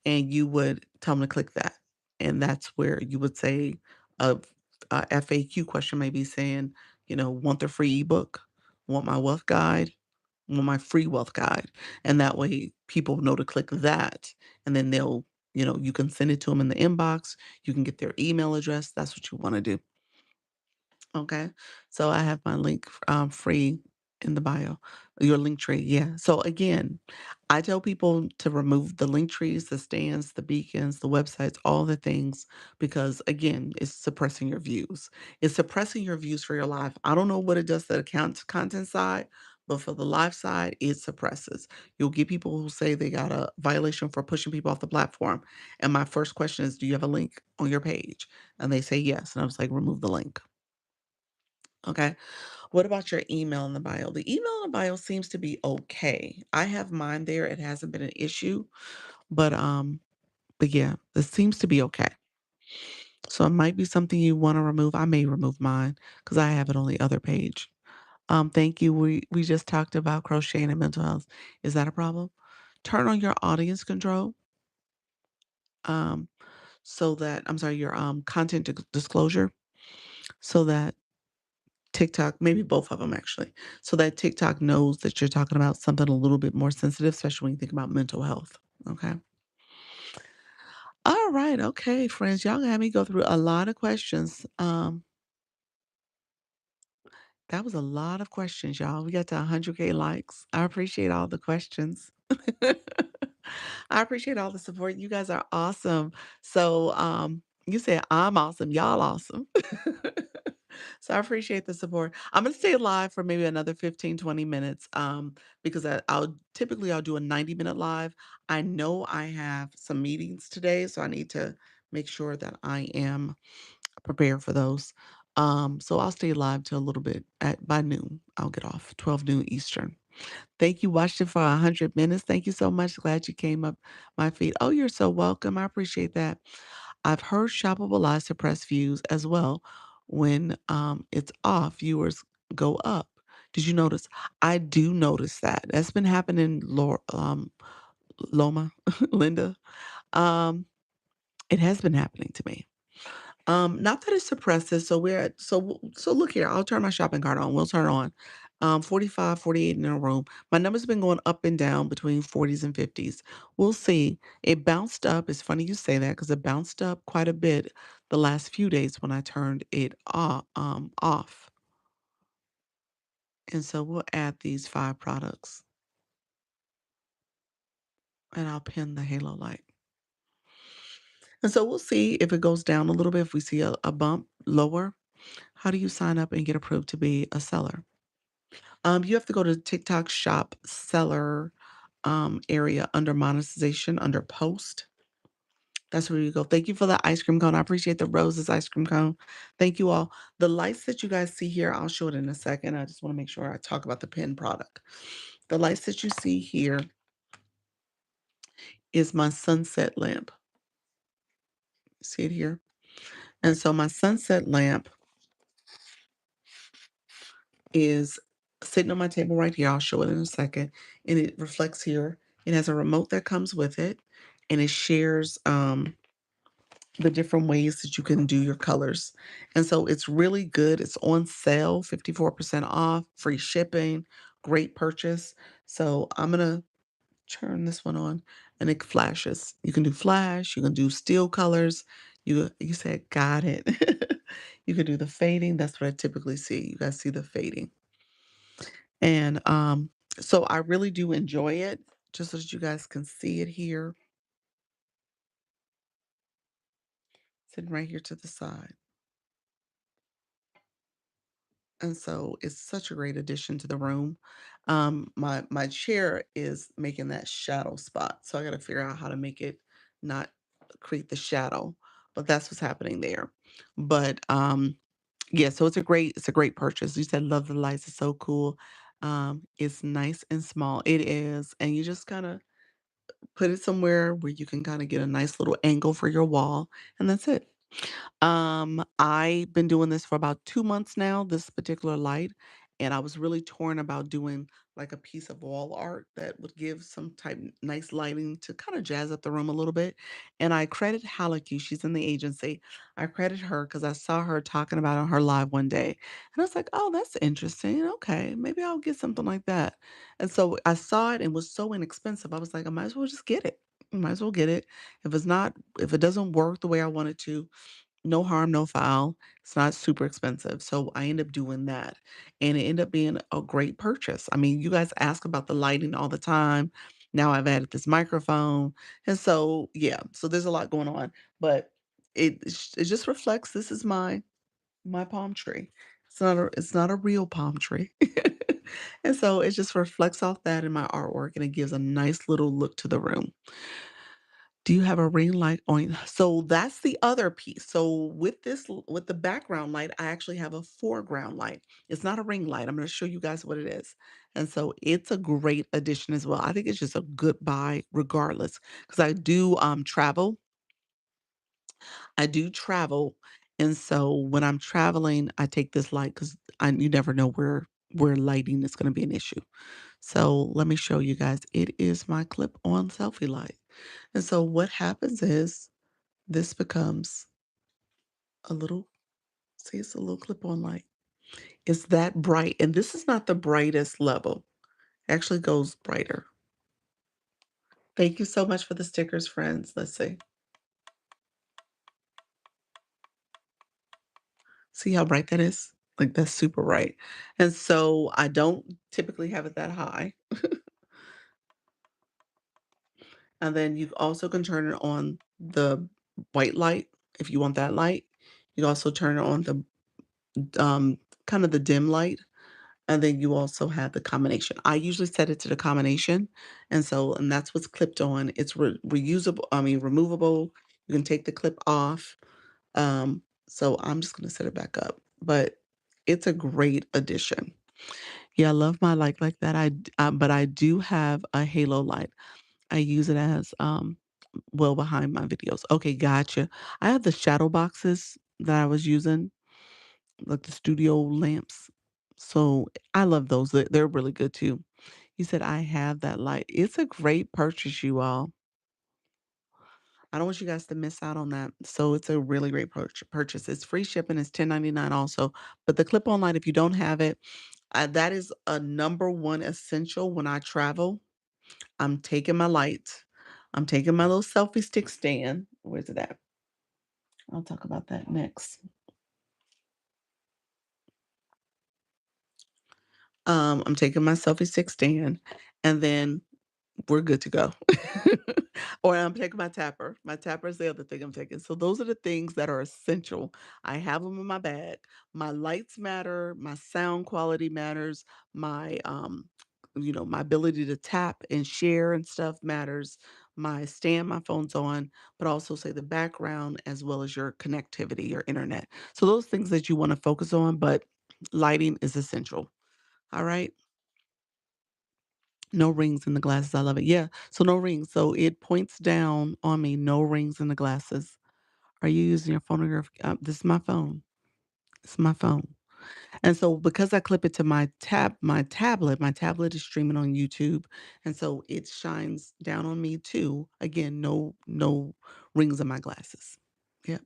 and you would tell them to click that. And that's where you would say a FAQ question may be saying, want the free ebook, want my wealth guide, want my free wealth guide. And that way people know to click that. And then you can send it to them in the inbox. You can get their email address. That's what you want to do. Okay. So I have my link free in the bio, your link tree. Yeah. So again, I tell people to remove the link trees, the stands, the beacons, the websites, all the things, because again, it's suppressing your views. It's suppressing your views for your live. I don't know what it does to the content side, but for the live side, it suppresses. You'll get people who say they got a violation for pushing people off the platform. And my first question is, do you have a link on your page? And they say yes. And I was like, remove the link. Okay. What about your email in the bio? The email in the bio seems to be okay. I have mine there. It hasn't been an issue, but yeah, it seems to be okay. So it might be something you want to remove. I may remove mine because I have it on the other page. Thank you. We just talked about crocheting and mental health. Is that a problem? Turn on your audience control. Um, so that I'm sorry, your content disclosure, so that TikTok, maybe both of them actually, so that TikTok knows that you're talking about something a little bit more sensitive, especially when you think about mental health. Okay. All right. Okay, friends, y'all had me go through a lot of questions. That was a lot of questions, y'all. We got to 100K likes. I appreciate all the questions. I appreciate all the support. You guys are awesome. So, you said I'm awesome. Y'all awesome. So I appreciate the support. I'm gonna stay live for maybe another 15, 20 minutes. Because I'll do a 90-minute live. I know I have some meetings today, so I need to make sure that I am prepared for those. So I'll stay live till a little bit by noon. I'll get off 12 noon Eastern. Thank you. Watched it for 100 minutes. Thank you so much. Glad you came up my feed. Oh, you're so welcome. I appreciate that. I've heard shoppable live suppress views as well. When it's off, viewers go up. Did you notice? I do notice that. That's been happening, Loma, Linda. Um, it has been happening to me. Not that it suppresses. So look here. I'll turn my shopping cart on. We'll turn it on. 45, 48 in a room. My number's been going up and down between 40s and 50s. We'll see. It bounced up. It's funny you say that because it bounced up quite a bit the last few days when I turned it off. And so we'll add these 5 products and I'll pin the halo light. And so we'll see if it goes down a little bit, if we see a bump lower. How do you sign up and get approved to be a seller? You have to go to TikTok shop seller area under monetization, under post. That's where you go. Thank you for the ice cream cone. I appreciate the roses ice cream cone. Thank you all. The lights that you guys see here, I'll show it in a second. I just want to make sure I talk about the pen product. The lights that you see here is my sunset lamp. See it here? And so my sunset lamp is sitting on my table right here. I'll show it in a second. And it reflects here. It has a remote that comes with it. And it shares the different ways that you can do your colors. And so it's really good. It's on sale, 54% off, free shipping, great purchase. So I'm going to turn this one on and it flashes. You can do flash, you can do still colors. You said got it. You can do the fading. That's what I typically see. You guys see the fading. And so I really do enjoy it. Just so that you guys can see it here, sitting right here to the side. And so it's such a great addition to the room. My chair is making that shadow spot, so I got to figure out how to make it not create the shadow. But that's what's happening there. But yeah, so it's a great purchase. You said love the lights. It's so cool. It's nice and small. It is, and you just kind of put it somewhere where you can kind of get a nice little angle for your wall, and that's it. I've been doing this for about 2 months now, this particular light, and I was really torn about doing like a piece of wall art that would give some type nice lighting to kind of jazz up the room a little bit. And I credit Halaki, she's in the agency. I credit her because I saw her talking about it on her live one day. And I was like, oh, that's interesting. Okay, maybe I'll get something like that. And so I saw it and was so inexpensive. I was like, I might as well just get it. I might as well get it. If it doesn't work the way I want it to, no harm, no foul. It's not super expensive. So I end up doing that. And it ended up being a great purchase. I mean, you guys ask about the lighting all the time. Now I've added this microphone. And so, yeah, so there's a lot going on. But it just reflects this is my palm tree. It's not a real palm tree. And so it just reflects off that in my artwork and it gives a nice little look to the room. Do you have a ring light on? So that's the other piece. So with the background light, I actually have a foreground light. It's not a ring light. I'm going to show you guys what it is. And so it's a great addition as well. I think it's just a good buy regardless because I do travel. I do travel. And so when I'm traveling, I take this light because you never know where lighting is going to be an issue. So let me show you guys. It is my clip-on selfie light. And so what happens is this becomes a little, see, it's a little clip-on light. It's that bright, and this is not the brightest level. It actually goes brighter. Thank you so much for the stickers, friends. Let's see. See how bright that is? Like, that's super bright. And so I don't typically have it that high. And then you also can turn it on the white light if you want that light. You can also turn it on the um, kind of the dim light. And then you also have the combination. I usually set it to the combination, and that's what's clipped on. It's reusable, I mean, removable. You can take the clip off. So I'm just gonna set it back up, but it's a great addition. Yeah, I love my light like that. But I do have a halo light. I use it as well behind my videos. Okay, gotcha. I have the shadow boxes that I was using like the studio lamps. So I love those. They're really good too. You said I have that light. It's a great purchase, you all. I don't want you guys to miss out on that. So it's a really great purchase. It's free shipping. It's 10.99 also. But the clip-on light, if you don't have it, that is a number one essential when I travel. I'm taking my light. I'm taking my little selfie stick stand. Where's it at? I'll talk about that next. I'm taking my selfie stick stand, and then we're good to go. Or I'm taking my tapper. My tapper is the other thing I'm taking. So those are the things that are essential. I have them in my bag. My lights matter, my sound quality matters, my my ability to tap and share and stuff matters. my stand my phone's on, but also say the background as well as your connectivity, your internet. So those things that you wanna focus on, but lighting is essential. All right? No rings in the glasses, I love it. Yeah, so no rings. So it points down on me, no rings in the glasses. Are you using your phone or your this is my phone. It's my phone. And so because I clip it to my tablet is streaming on YouTube, and so it shines down on me too. Again, no rings in my glasses. Yep.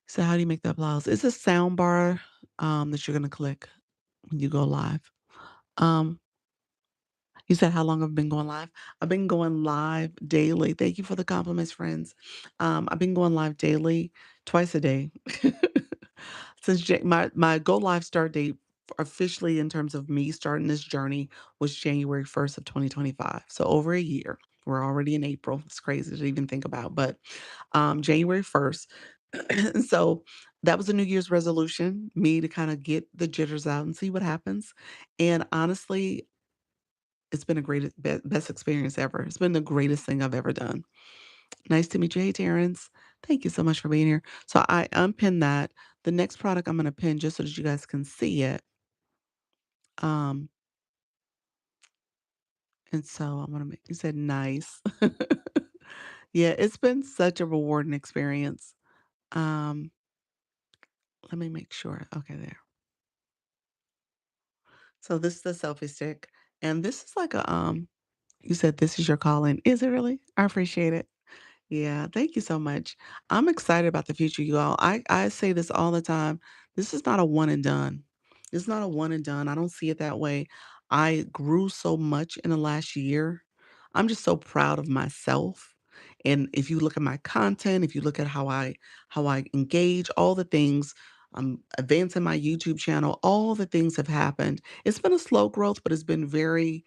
So how do you make that blouse? It's a sound bar that you're gonna click when you go live. Um, you said how long I've been going live? I've been going live daily. Thank you for the compliments, friends. I've been going live daily, twice a day. Since my go live start date officially in terms of me starting this journey was January 1st of 2025. So over a year. We're already in April. It's crazy to even think about, but January 1st. And so that was a New Year's resolution, me to kind of get the jitters out and see what happens. And honestly, it's been a best experience ever. It's been the greatest thing I've ever done. Nice to meet you. Hey, Terrence. Thank you so much for being here. So I unpinned that. The next product I'm going to pin just so that you guys can see it. Um, and so I'm going to make, you said nice. Yeah, it's been such a rewarding experience. Um, let me make sure. Okay, there. So this is the selfie stick. And this is like a, you said this is your calling. Is it really? I appreciate it. Yeah, thank you so much. I'm excited about the future, you all. I say this all the time. This is not a one and done. It's not a one and done. I don't see it that way. I grew so much in the last year. I'm just so proud of myself. And if you look at my content, if you look at how I engage, all the things, I'm advancing my YouTube channel, all the things have happened. It's been a slow growth, but it's been very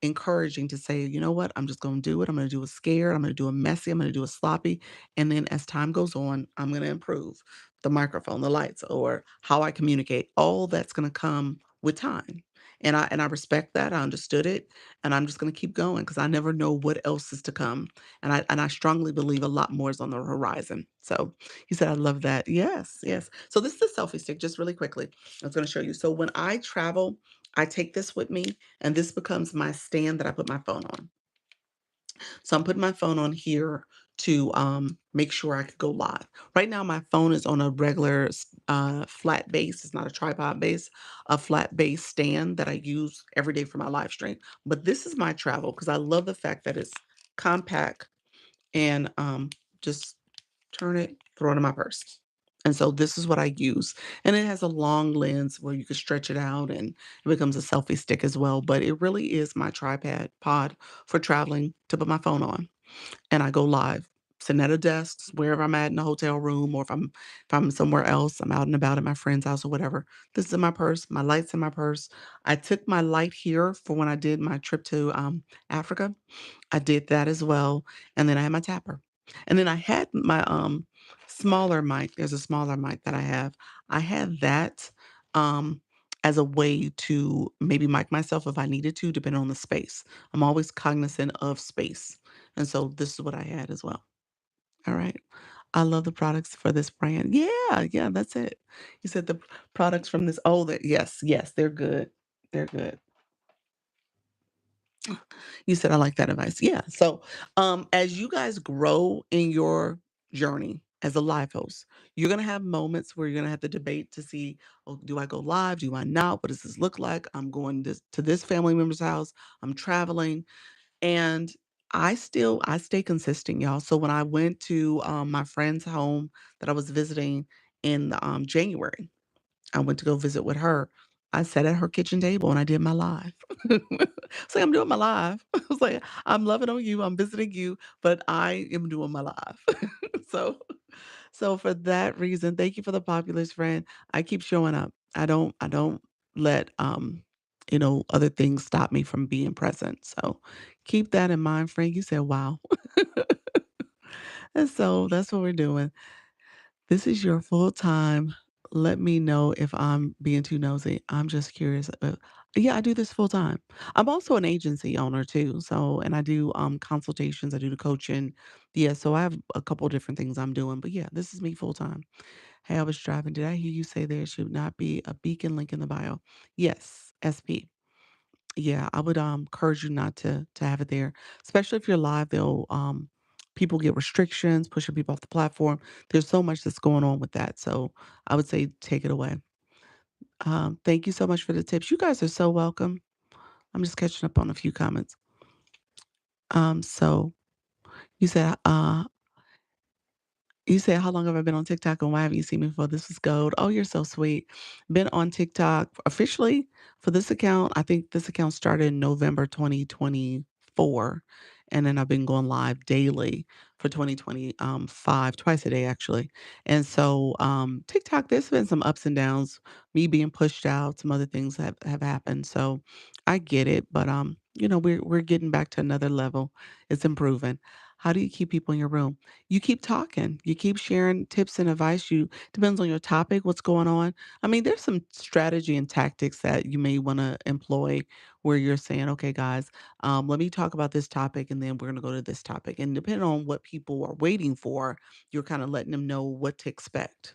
encouraging to say, you know what, I'm just going to do it. I'm going to do it scared. I'm going to do it messy. I'm going to do it sloppy. And then as time goes on, I'm going to improve the microphone, the lights, or how I communicate. All that's going to come with time. And I respect that. I understood it. And I'm just going to keep going because I never know what else is to come. And I strongly believe a lot more is on the horizon. So he said, I love that. Yes, yes. So this is the selfie stick, just really quickly. I was going to show you. So when I travel, I take this with me and this becomes my stand that I put my phone on. So I'm putting my phone on here to make sure I could go live. Right now, my phone is on a regular flat base. It's not a tripod base, a flat base stand that I use every day for my live stream. But this is my travel because I love the fact that it's compact and just turn it, throw it in my purse. And so this is what I use. And it has a long lens where you can stretch it out and it becomes a selfie stick as well. But it really is my tripod pod for traveling to put my phone on. And I go live, sitting at a desk, wherever I'm at in a hotel room, or if I'm somewhere else, I'm out and about at my friend's house or whatever. This is in my purse, my light's in my purse. I took my light here for when I did my trip to Africa. I did that as well, and then I had my tapper. And then I had my, smaller mic. There's a smaller mic that I have. I had that, um, as a way to maybe mic myself if I needed to, depending on the space. I'm always cognizant of space, and so this is what I had as well. Alright. I love the products for this brand. Yeah, yeah, that's it. You said the products from this yes, yes, they're good. They're good. You said, "I like that advice." Yeah. So, as you guys grow in your journey as a live host, you're gonna have moments where you're gonna have to debate to see, "Oh, do I go live? Do I not? What does this look like? I'm going to this family member's house. I'm traveling." And I stay consistent, y'all. So when I went to, my friend's home that I was visiting in, January, I went to go visit with her. I sat at her kitchen table and I did my live. It's like, I'm doing my live. I was like, I'm loving on you, I'm visiting you, but I am doing my live. So so for that reason, thank you for the populist friend. I keep showing up. I don't let other things stop me from being present. So keep that in mind, friend. You said, wow. And so that's what we're doing. This is your full time. Let me know if I'm being too nosy. I'm just curious. Yeah, I do this full time. I'm also an agency owner too. So, and I do consultations, I do the coaching. Yeah, so I have a couple different things I'm doing, but yeah, this is me full time. Hey, I was driving. Did I hear you say there should not be a beacon link in the bio? Yes, SP. Yeah, I would encourage you not to have it there, especially if you're live. They'll people get restrictions, pushing people off the platform. There's so much that's going on with that. So I would say take it away. Thank you so much for the tips. You guys are so welcome. I'm just catching up on a few comments. So you said, "How long have I been on TikTok and why haven't you seen me before?" This was gold. Oh, you're so sweet. Been on TikTok officially for this account. I think this account started in November 2024, and then I've been going live daily for 2025, twice a day actually. And so, TikTok, there's been some ups and downs, me being pushed out, some other things have happened. So I get it, but we're getting back to another level. It's improving. How do you keep people in your room? You keep talking, you keep sharing tips and advice. You depends on your topic, what's going on. I mean, there's some strategy and tactics that you may want to employ where you're saying, okay, guys, let me talk about this topic and then we're going to go to this topic. And depending on what people are waiting for, you're kind of letting them know what to expect.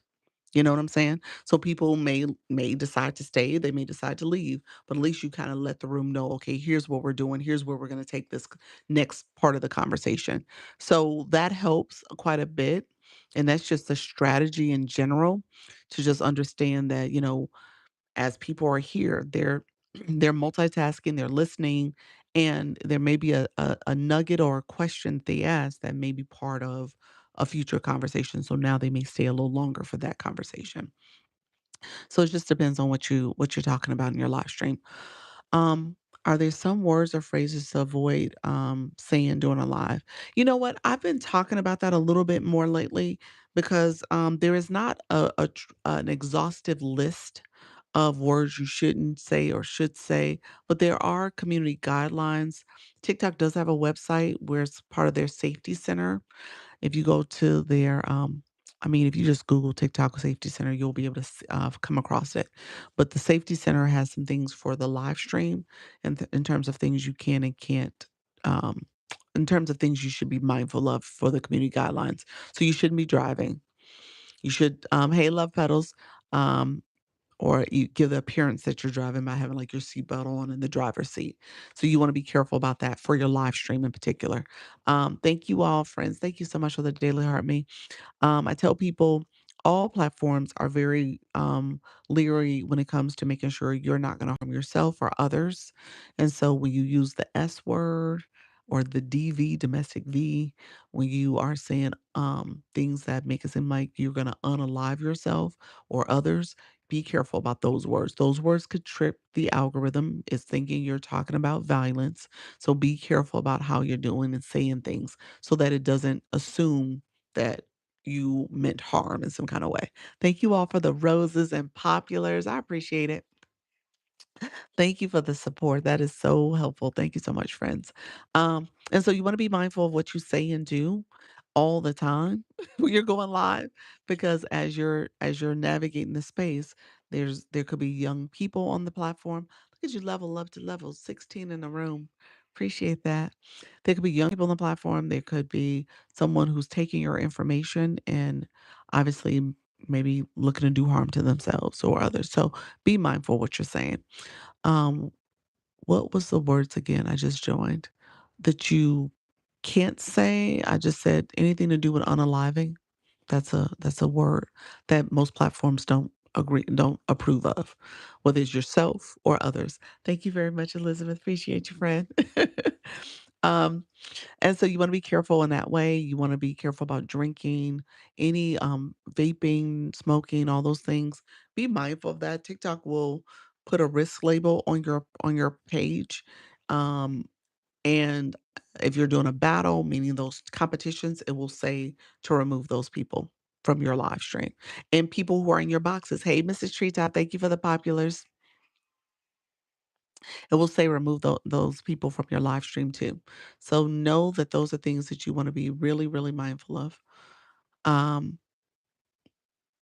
You know what I'm saying? So people may decide to stay, they may decide to leave, but at least you kind of let the room know, okay, here's what we're doing, here's where we're going to take this next part of the conversation. So that helps quite a bit. And that's just a strategy in general to just understand that, as people are here, they're multitasking, they're listening, and there may be a nugget or a question they ask that may be part of a future conversation. So now they may stay a little longer for that conversation. So it just depends on what you're talking about in your live stream. Um, are there some words or phrases to avoid saying during a live? You know what? I've been talking about that a little bit more lately because there is not an exhaustive list of words you shouldn't say or should say, but there are community guidelines. TikTok does have a website where it's part of their safety center. If you go to their, I mean, if you just Google TikTok Safety Center, you'll be able to come across it. But the Safety Center has some things for the live stream, and in terms of things you can and can't, um, in terms of things you should be mindful of for the community guidelines. So you shouldn't be driving. You should, hey, love pedals. Um, or you give the appearance that you're driving by having like your seatbelt on in the driver's seat. So you want to be careful about that for your live stream in particular. Thank you all, friends. Thank you so much for the Daily Heart Me. I tell people all platforms are very leery when it comes to making sure you're not going to harm yourself or others. And so when you use the S word or the DV, domestic V, when you are saying things that make it seem like you're going to unalive yourself or others, be careful about those words. Those words could trip the algorithm. It's thinking you're talking about violence. So be careful about how you're doing and saying things so that it doesn't assume that you meant harm in some kind of way. Thank you all for the roses and populars. I appreciate it. Thank you for the support. That is so helpful. Thank you so much, friends. And so you want to be mindful of what you say and do all the time when you're going live, because as you're navigating the space, there could be young people on the platform. Look at you level up to level 16 in the room. Appreciate that. There could be young people on the platform. There could be someone who's taking your information and obviously maybe looking to do harm to themselves or others. So be mindful of what you're saying. Um, what was the words again? I just joined that you can't say. I just said anything to do with unaliving. That's a word that most platforms don't approve of, whether it's yourself or others. Thank you very much, Elizabeth. Appreciate you, friend. um, and so you want to be careful in that way. You want to be careful about drinking, any vaping, smoking, all those things. Be mindful of that. TikTok will put a risk label on your page. Um, and if you're doing a battle, meaning those competitions, it will say to remove those people from your live stream. And people who are in your boxes, hey, Mrs. Treetop, thank you for the populars. It will say remove those people from your live stream too. So know that those are things that you want to be really, really mindful of.